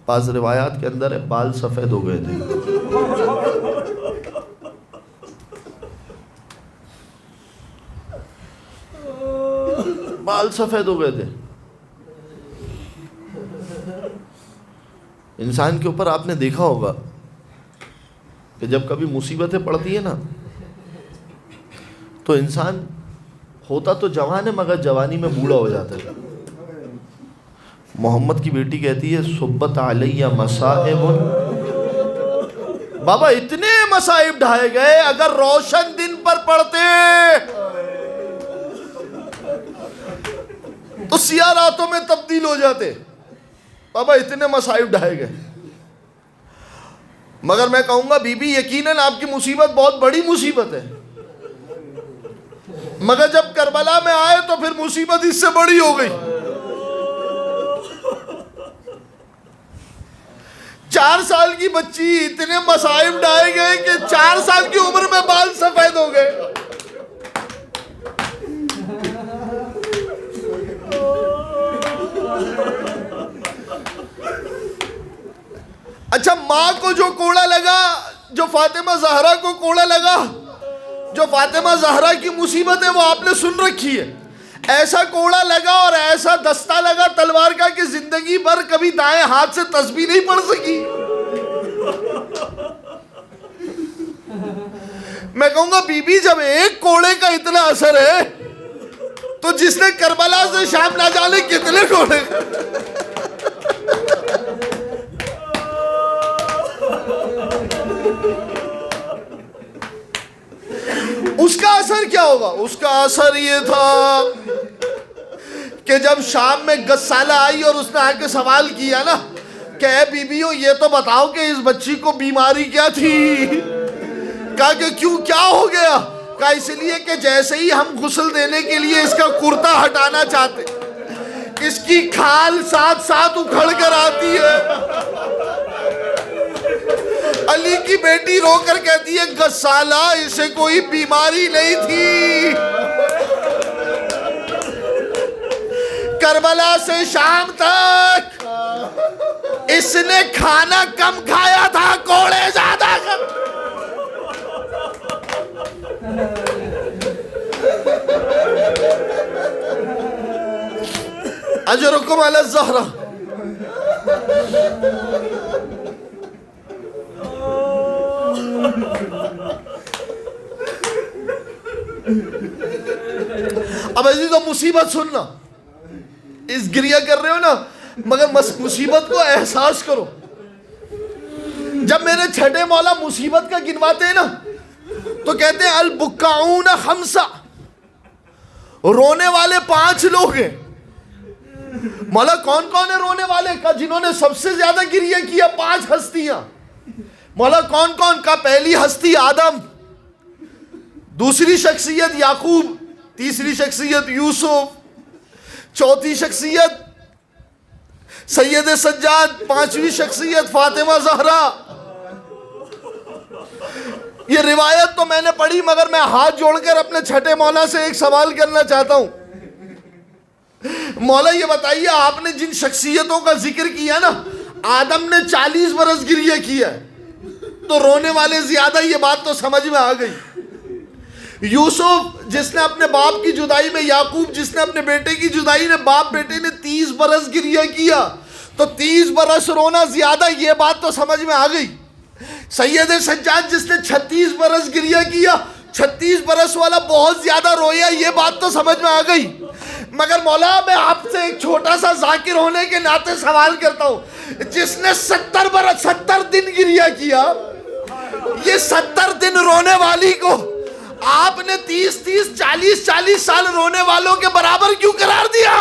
بعض روایات کے اندر ہے بال سفید ہو گئے تھے. بال سفید ہو گئے تھے. انسان کے اوپر آپ نے دیکھا ہوگا کہ جب کبھی مصیبتیں پڑتی ہیں نا تو انسان ہوتا تو جوان ہے مگر جوانی میں بوڑھا ہو جاتا ہے. محمد کی بیٹی کہتی ہے صبت علیہ مصائب، بابا اتنے مصائب ڈھائے گئے، اگر روشن دن پر پڑتے تو سیاہ راتوں میں تبدیل ہو جاتے. بابا اتنے مصائب ڈھائے گئے. مگر میں کہوں گا بی بی یقیناً آپ کی مصیبت بہت بڑی مصیبت ہے، مگر جب کربلا میں آئے تو پھر مصیبت اس سے بڑی ہو گئی. 4 سال کی بچی، اتنے مصائب ڈھائے گئے کہ 4 سال کی عمر میں بال سفید ہو گئے. اچھا ماں کو جو کوڑا لگا، جو فاطمہ زہرا کو کوڑا لگا، جو فاطمہ زہرا کی مصیبت ہے وہ آپ نے سن رکھی ہے. ایسا کوڑا لگا اور ایسا دستہ لگا تلوار کا کہ زندگی بھر کبھی دائیں ہاتھ سے تسبیح نہیں پڑھ سکی. میں کہوں گا بی بی جب ایک کوڑے کا اتنا اثر ہے تو جس نے کربلا سے شام نہ جانے کتنے کوڑے کا. اس کا اثر کیا ہوگا؟ اس کا اثر یہ تھا کہ جب شام میں غسالہ آئی اور اس نے آ کے سوال کیا نا کہ اے بیویوں یہ تو بتاؤ کہ اس بچی کو بیماری کیا تھی. کہا کہ کیوں کیا ہو گیا؟ کہا اس لیے کہ جیسے ہی ہم غسل دینے کے لیے اس کا کرتا ہٹانا چاہتے اس کی کھال ساتھ ساتھ اکھڑ کر آتی ہے. علی کی بیٹی رو کر کہتی ہے غسالہ اسے کوئی بیماری نہیں تھی، کربلا سے شام تک اس نے کھانا کم کھایا تھا، کوڑے زیادہ کم. اجرکم علی الزہرہ. اب عزیزو مصیبت سننا، اس گریہ کر رہے ہو نا مگر مصیبت کو احساس کرو. جب میرے چھٹے مولا مصیبت کا گنواتے ہیں نا تو کہتے ہیں البکاؤن خمسہ، رونے والے 5 لوگ ہیں. مولا کون کون ہے رونے والے؟ کا جنہوں نے سب سے زیادہ گریہ کیا 5 ہستیاں. مولا کون کون؟ کا پہلی ہستی آدم، دوسری شخصیت یعقوب، تیسری شخصیت یوسف، چوتھی شخصیت سید سجاد، 5ویں شخصیت فاطمہ زہرا. یہ روایت تو میں نے پڑھی مگر میں ہاتھ جوڑ کر اپنے چھٹے مولا سے ایک سوال کرنا چاہتا ہوں. مولا یہ بتائیے آپ نے جن شخصیتوں کا ذکر کیا نا، آدم نے 40 برس گریہ کیا تو رونے والے زیادہ، یہ بات تو سمجھ میں آ گئی. یوسف جس نے اپنے باپ کی جدائی میں، یعقوب جس نے اپنے بیٹے کی جدائی میں باپ بیٹے نے 30 برس گریہ کیا تو 30 برس رونا زیادہ، یہ بات تو سمجھ میں آ گئی. سید سجاد جس نے 36 برس گریہ کیا، 36 برس والا بہت زیادہ رویا، یہ بات تو سمجھ میں آ گئی. مگر مولا میں آپ سے ایک چھوٹا سا ذاکر ہونے کے ناطے سوال کرتا ہوں، جس نے 70 دن گریہ کیا، یہ 70 دن رونے والی کو آپ نے 30 40 سال رونے والوں کے برابر کیوں قرار دیا؟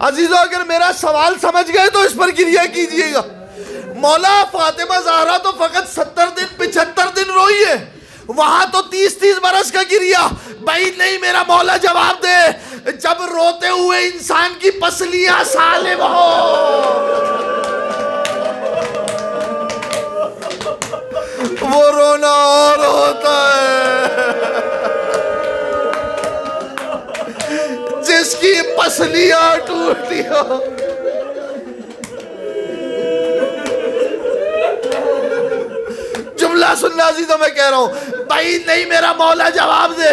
عزیزو اگر میرا سوال سمجھ گئے تو اس پر گریہ کیجئے گا. مولا فاطمہ زہرا تو فقط 70 دن 75 دن روئی ہے، وہاں تو 30 برس کا گریہ. بھائی نہیں میرا مولا جواب دے، جب روتے ہوئے انسان کی پسلیاں سالم ہو، وہ رونا اور ہوتا ہے. جس کی پسلیاں ٹوٹتی ہو، جملہ سننا عزیزوں میں کہہ رہا ہوں، بھائی نہیں میرا مولا جواب دے،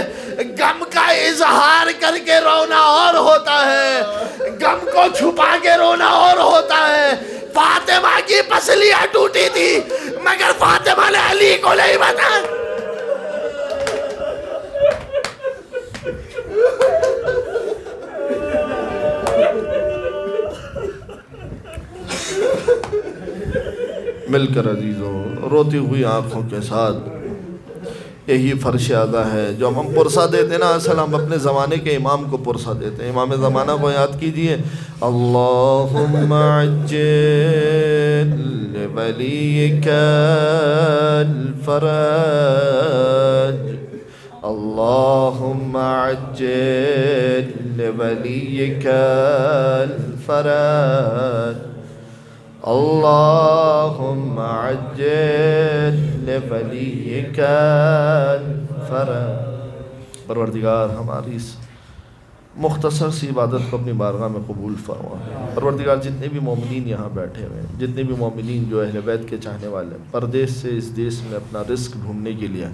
غم کا اظہار کر کے رونا اور ہوتا ہے، غم کو چھپا کے رونا اور ہوتا ہے. فاطمہ کی پسلیاں ٹوٹی تھی مگر فاطمہ نے علی کو نہیں بتایا. مل کر عزیزوں روتی ہوئی آنکھوں کے ساتھ یہی فرش اعلیٰ ہے جو ہم پرسہ دیتے ہیں نا، اصل ہم اپنے زمانے کے امام کو پرسہ دیتے ہیں. امام زمانہ کو یاد کیجئے، اللہم عجل لولیک الفرج، اللہم عجل لولیک الفرج، اللہم عجل لولیک الفرج. پروردگار ہماری اس مختصر سی عبادت کو اپنی بارگاہ میں قبول فرما۔ پروردگار جتنے بھی مومنین یہاں بیٹھے ہوئے ہیں، جتنے بھی مومنین جو اہل بیت کے چاہنے والے ہیں، پردیس سے اس دیس میں اپنا رزق ڈھونڈنے کے لیے،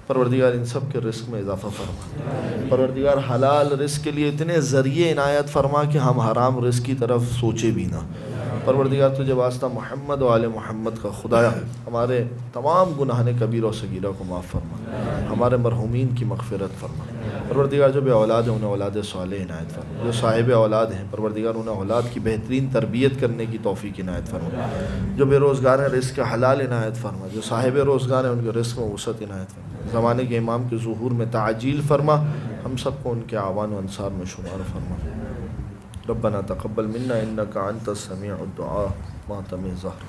پروردگار ان سب کے رزق میں اضافہ فرما۔ پروردگار حلال رزق کے لیے اتنے ذریعے عنایت فرما کہ ہم حرام رزق کی طرف سوچے بھی نہ۔ پروردگار تجھے واسطہ محمد و آل محمد کا خدایا ہمارے تمام گناہان کبیرہ و صغیرہ کو معاف فرما، ہمارے مرحومین کی مغفرت فرما۔ پروردگار جو بے اولاد ہیں انہیں اولاد صالح عنایت فرما، جو صاحب اولاد ہیں پروردگار انہیں اولاد کی بہترین تربیت کرنے کی توفیق عنایت فرما، جو بے روزگار ہیں رزق حلال عنایت فرما، جو صاحب روزگار ہیں ان کے رزق میں وسعت عنایت فرما، زمانے کے امام کے ظہور میں تعجیل فرما، ہم سب کو ان کے اعوان و انصار میں شمار فرما۔ ربنا تقبل منا انك انت السميع الدعاء ماتم الظهر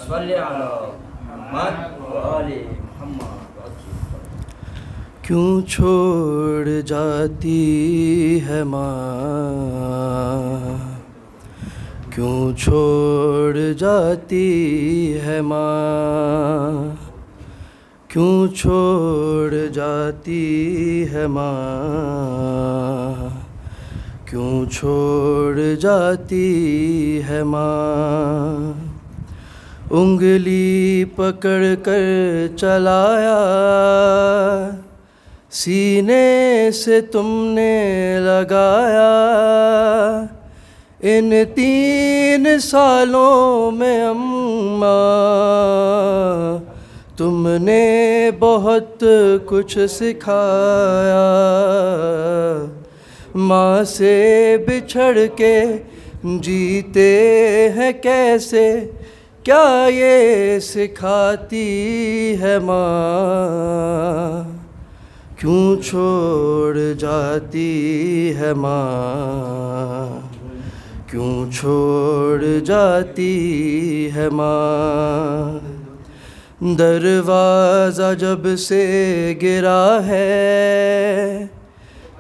صلی علی محمد و آل محمد۔ کیوں چھوڑ جاتی ہے ماں، کیوں چھوڑ جاتی ہے ماں، کیوں چھوڑ جاتی ہے ماں، کیوں چھوڑ جاتی ہے ماں، انگلی پکڑ کر چلایا سینے سے تم نے لگایا، ان 3 سالوں میں اماں تم نے بہت کچھ سکھایا، ماں سے بچھڑ کے جیتے ہیں کیسے، کیا یہ سکھاتی ہے ماں، کیوں چھوڑ جاتی ہے ماں، کیوں چھوڑ جاتی ہے ماں، دروازہ جب سے گرا ہے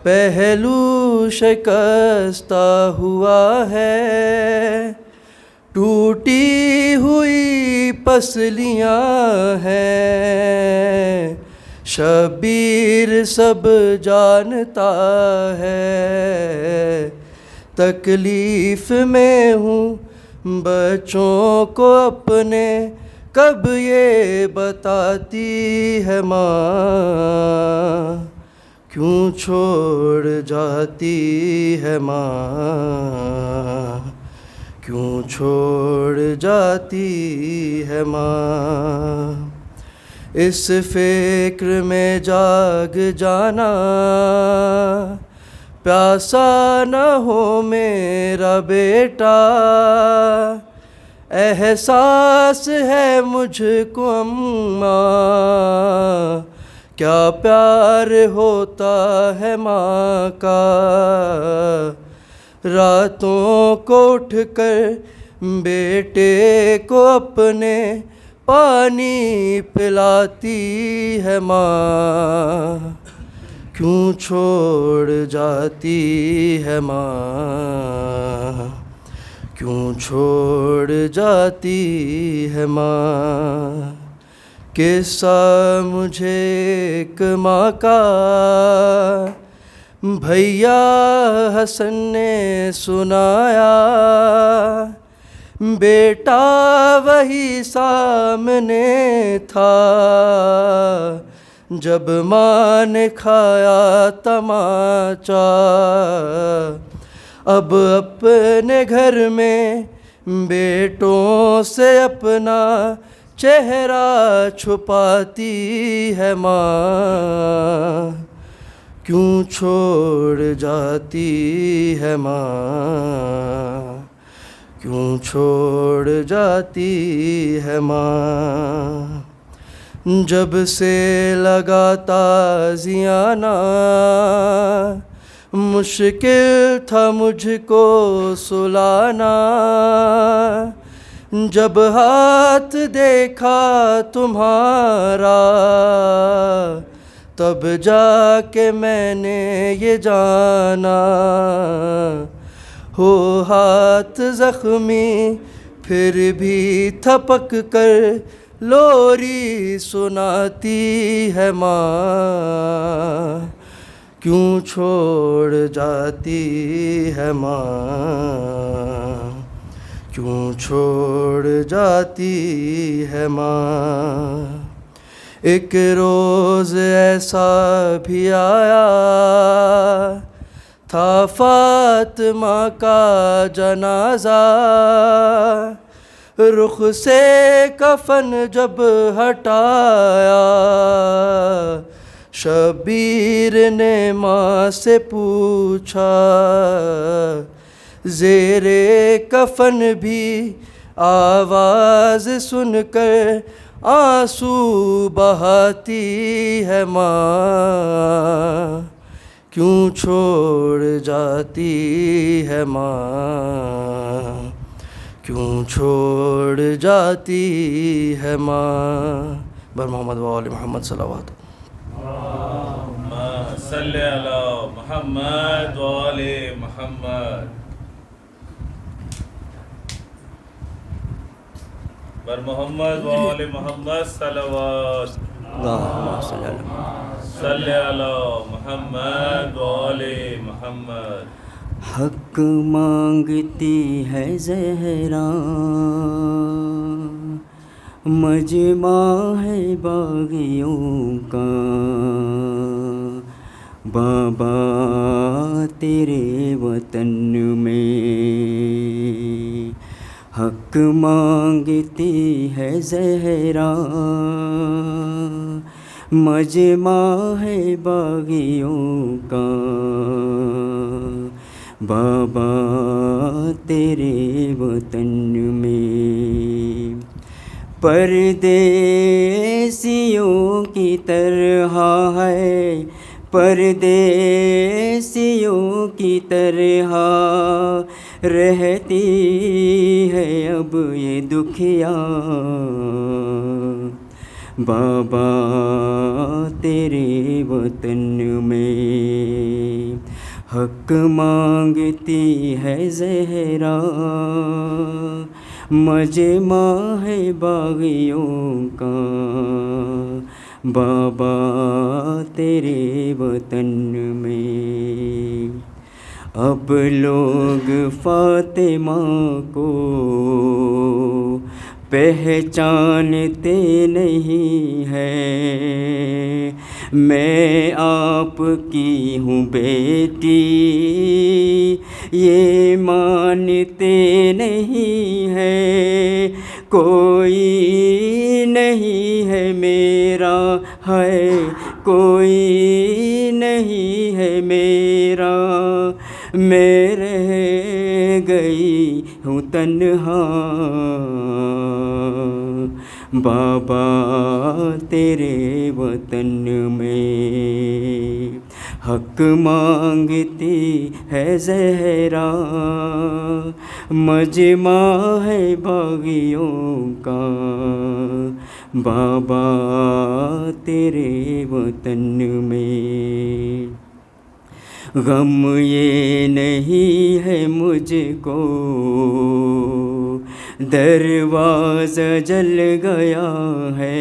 پہلو شکستہ ہوا ہے، ٹوٹی ہوئی پسلیاں ہیں، شبیر سب جانتا ہے، تکلیف میں ہوں بچوں کو اپنے، کب یہ بتاتی ہے ماں، کیوں چھوڑ جاتی ہے ماں، کیوں چھوڑ جاتی ہے ماں، اس فکر میں جاگ جانا پیاسا نہ ہو میرا بیٹا، احساس ہے مجھ کو اماں کیا پیار ہوتا ہے ماں کا، راتوں کو اٹھ کر بیٹے کو اپنے پانی پلاتی ہے ماں، کیوں چھوڑ جاتی ہے ماں، کیوں چھوڑ جاتی ہے ماں، قصہ مجھے ایک ماں کا بھیا حسن نے سنایا، بیٹا وہی سامنے تھا جب ماں نے کھایا تماچا، اب اپنے گھر میں بیٹوں سے اپنا چہرہ چھپاتی ہے ماں، کیوں چھوڑ جاتی ہے ماں، کیوں چھوڑ جاتی ہے ماں، جب سے لگا تازیانہ مشکل تھا مجھ کو سلانا، جب ہاتھ دیکھا تمہارا تب جا کے میں نے یہ جانا، ہو ہاتھ زخمی پھر بھی تھپک کر لوری سناتی ہے ماں، کیوں چھوڑ جاتی ہے ماں، کیوں چھوڑ جاتی ہے ماں. ایک روز ایسا بھی آیا تھا فاطمہ کا جنازہ، رخ سے کفن جب ہٹایا شبیر نے ماں سے پوچھا، زیر کفن بھی آواز سن کر آنسو بہاتی ہے ماں، کیوں چھوڑ جاتی ہے ماں، کیوں چھوڑ جاتی ہے ماں. بر محمد و آل محمد صلوات. صلی علی محمد و آل محمد. بر محمد و آل محمد صلوات. اللہم صلی علی محمد. صلی علی محمد و آل محمد. حق مانگتی ہے زہرا، مجمع ہے باغیوں کا، بابا تیرے وطن میں حق مانگتی ہے زہرا، مجمع ہے باغیوں کا، بابا تیرے وطن میں. پردیسیوں کی طرح ہے، پردیسیوں کی طرح رہتی ہے اب یہ دکھیا، بابا تیرے وطن میں حق مانگتی ہے زہرا، مجمع ہے باغیوں کا، بابا تیرے وطن میں. اب لوگ فاطمہ کو پہچانتے نہیں ہیں، میں آپ کی ہوں بیٹی یہ مانتے نہیں ہیں، کوئی نہیں ہے میرا ہے، کوئی نہیں ہے میرا، میں رہ گئی ہوں تنہا، بابا تیرے وطن میں حق مانگتی ہے زہرا، مجمع ہے باغیوں کا، بابا تیرے وطن میں. غم یہ نہیں ہے مجھ کو دروازہ جل گیا ہے،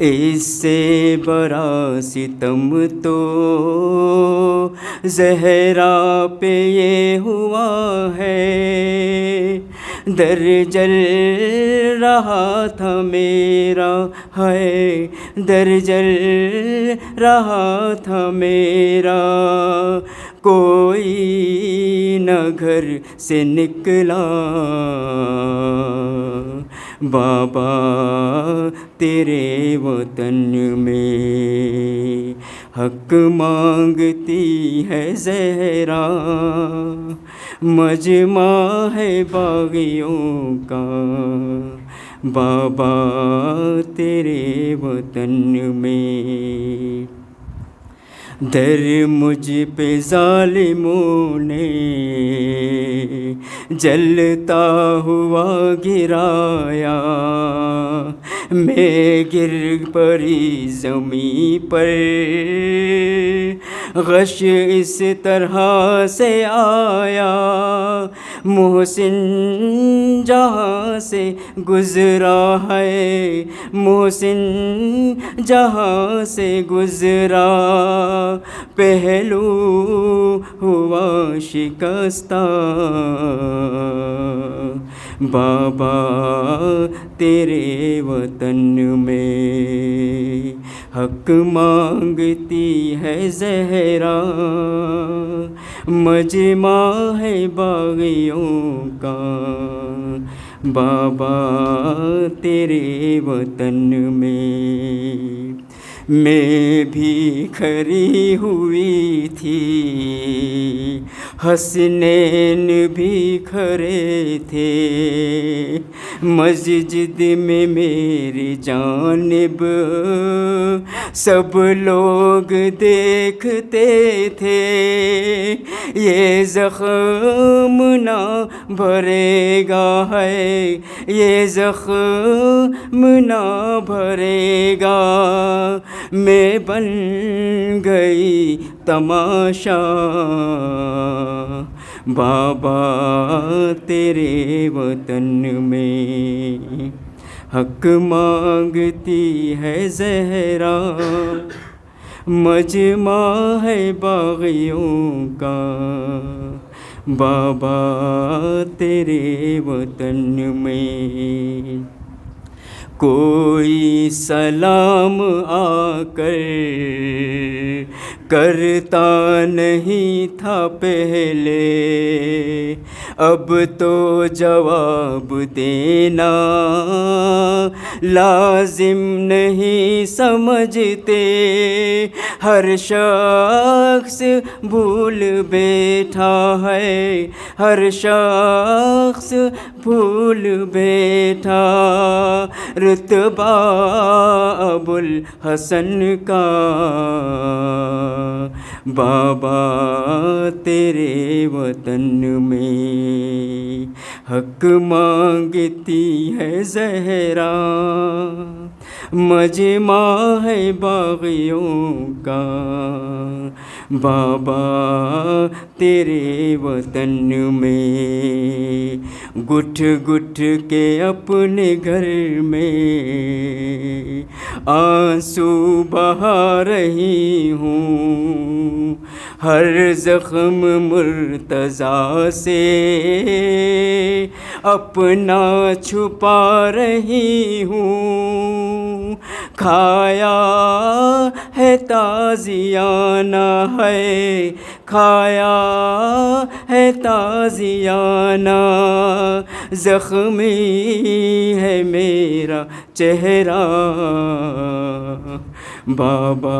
اس سے بڑا ستم تو زہرا پہ یہ ہوا ہے، در جل رہا تھا میرا ہے، در جل رہا تھا میرا، کوئی نہ گھر سے نکلا، بابا تیرے وطن میں حق مانگتی ہے زہرا، مجمع ہے باغیوں کا، بابا تیرے وطن میں. در مجھ پہ ظالموں نے جلتا ہوا گرایا، میں گر پڑی زمیں پر، غش اس طرح سے آیا، محسن جہاں سے گزرا ہے، محسن جہاں سے گزرا، پہلو ہوا شکستہ، بابا تیرے وطن میں حق مانگتی ہے زہرا، مجمع ہے باغیوں کا، بابا تیرے وطن میں میں بھی کھری ہوئی تھی، حسنین بھی کھڑے تھے، مسجد میں میری جانب سب لوگ دیکھتے تھے، یہ زخم نہ بھرے گا ہے، یہ زخم نہ بھرے گا، میں بن گئی تماشا، بابا تیرے وطن میں حق مانگتی ہے زہرا، مجمع ہے باغیوں کا، بابا تیرے وطن میں کوئی سلام آ کر کرتا نہیں تھا پہلے، اب تو جواب دینا لازم نہیں سمجھتے، ہر شخص بھول بیٹھا ہے، ہر شخص بھول بیٹھا، رتبہ ابو الحسن کا، بابا تیرے وطن میں حق مانگتی ہے زہرا، مجمع ہے باغیوں کا، بابا تیرے وطن میں گٹھ گٹھ کے اپنے گھر میں آنسو بہا رہی ہوں، ہر زخم مرتضیٰ سے اپنا چھپا رہی ہوں، کھایا ہے تازیانہ ہے، کھایا ہے تازیانہ، زخمی ہے میرا چہرہ، بابا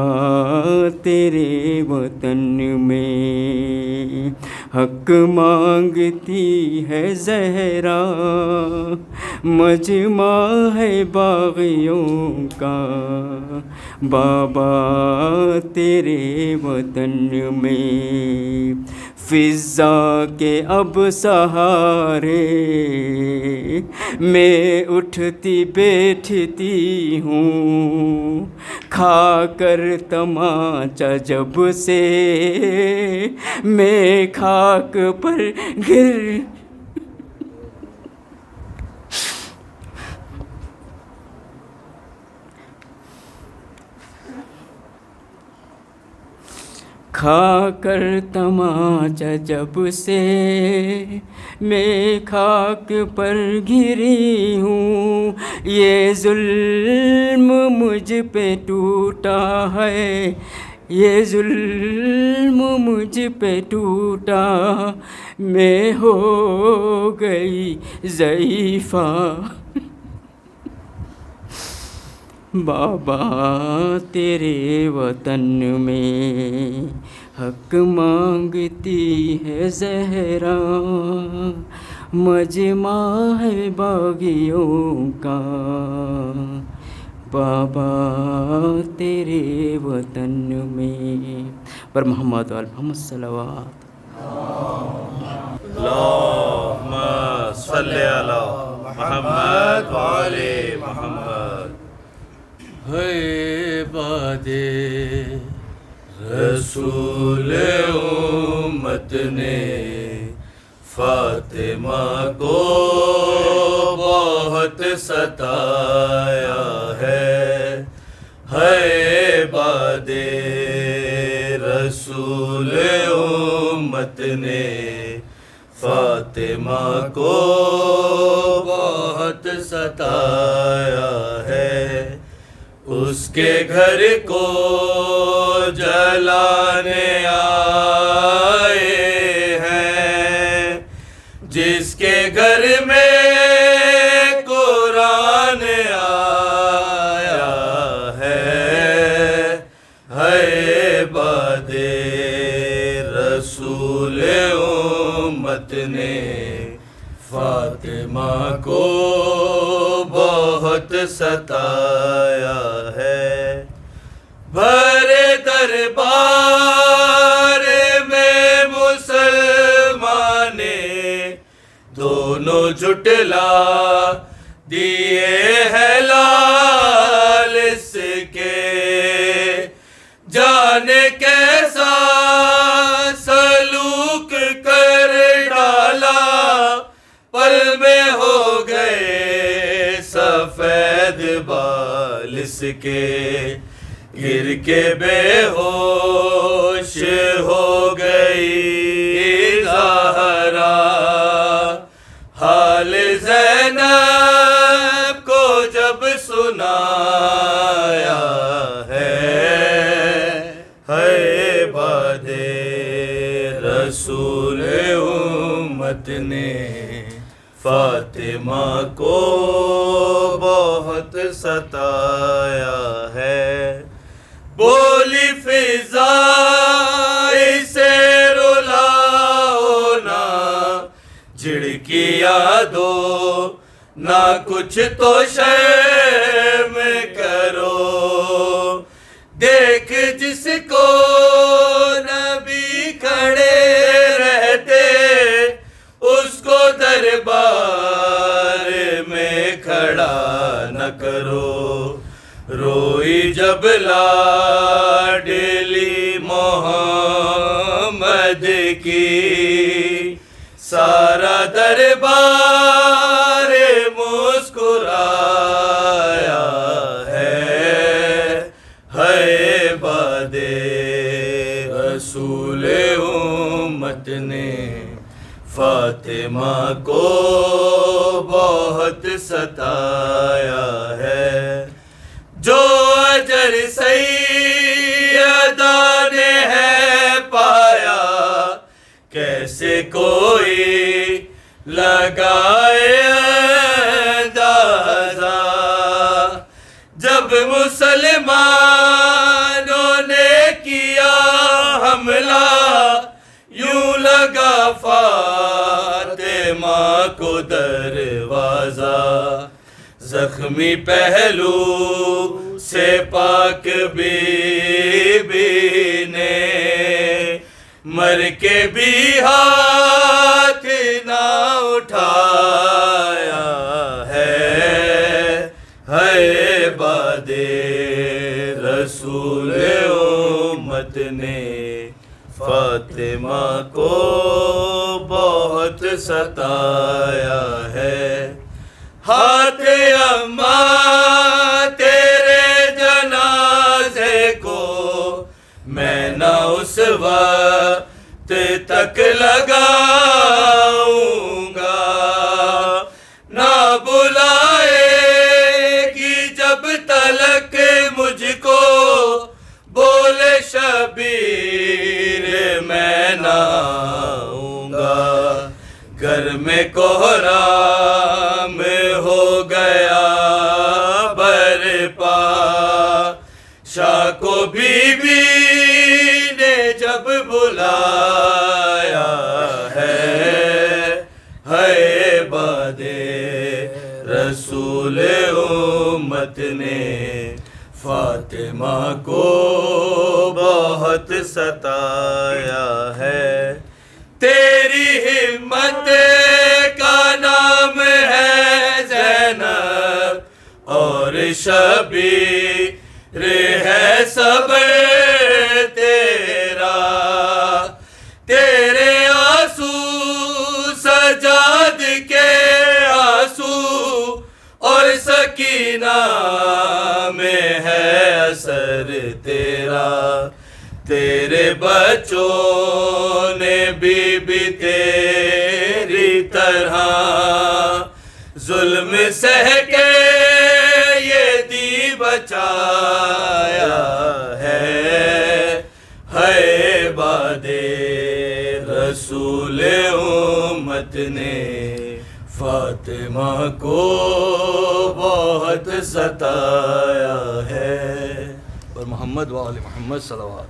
تیرے وطن میں حق مانگتی ہے زہرا، مجمع ہے باغیوں کا، بابا تیرے وطن میں فضا کے اب سہارے میں اٹھتی بیٹھتی ہوں، کھا کر تماچا جب سے میں خاک پر گر کھا کر تماچا جب سے میں خاک پر گری ہوں، یہ ظلم مجھ پہ ٹوٹا ہے، یہ ظلم مجھ پہ ٹوٹا، میں ہو گئی ضعیفہ، بابا تیرے وطن میں حق مانگتی ہے زہرا، مجمع ہے باغیوں کا، بابا تیرے وطن میں، پر محمد وآل محمد صلوات، اللہم صلی علی محمد وآل محمد، ہے بادے رسول امت نے فاطمہ کو بہت ستایا ہے باد رسول امت نے فاطمہ کو بہت ستایا ہے، اس کے گھر کو جلانے آئے ہیں، جس کے گھر میں قرآن آیا ہے باد رسول امت نے فاطمہ کو بہت ستایا ہے۔ بھرے دربار میں مسلمان دونوں جھٹلا دیے ہیں لال اس کے، جانے کیسا سلوک کر ڈالا، پل میں ہو گئے سفید بال اس کے، گر کے بے ہوش ہو گئی زہرا، حال زینب کو جب سنایا ہے باد رسول امت نے فاطمہ کو بہت ستایا ہے۔ بولی فضا اسے رلاؤ نا، جھڑکیا دو نہ کچھ تو شرم کرو، دیکھ جس کو نبی کھڑے رہتے اس کو دربار میں کھڑا نہ کرو، روئی جب لاڈلی محمد کی، سارا دربار مسکرایا ہے باد رسول امت نے فاطمہ کو بہت ستایا ہے۔ جو اجر سیدہ نے ہے پایا، کیسے کوئی لگائے اندازہ، جب مسلمانوں نے کیا حملہ، یوں لگا فاطمہ کو دروازہ، زخمی پہلو سے پاک بی بی نے مر کے بھی ہاتھ نہ اٹھایا ہے باد رسول امت نے فاطمہ کو بہت ستایا ہے۔ ہاتھ اماں تیرے جنازے کو میں نہ اس وقت تک لگاؤں گا، نہ بلائے گی جب تلک مجھ کو بولے شبیر میں نہ آؤں گا، گھر میں کوہرام ہو گیا برپا، شاہ کو بی بی نے جب بلایا ہے باد رسول امت نے فاطمہ کو بہت ستایا ہے۔ تیری ہمت کا نام ہے زینب اور شبیر ہے صبر تیرا، مدینہ میں ہے اثر تیرا، تیرے بچوں نے بھی تیری طرح ظلم سہ کے یہ دی بچایا ہے باد رسول امت نے فاطمہ کو بہت ستایا ہے۔ اور محمد و آل محمد صلوات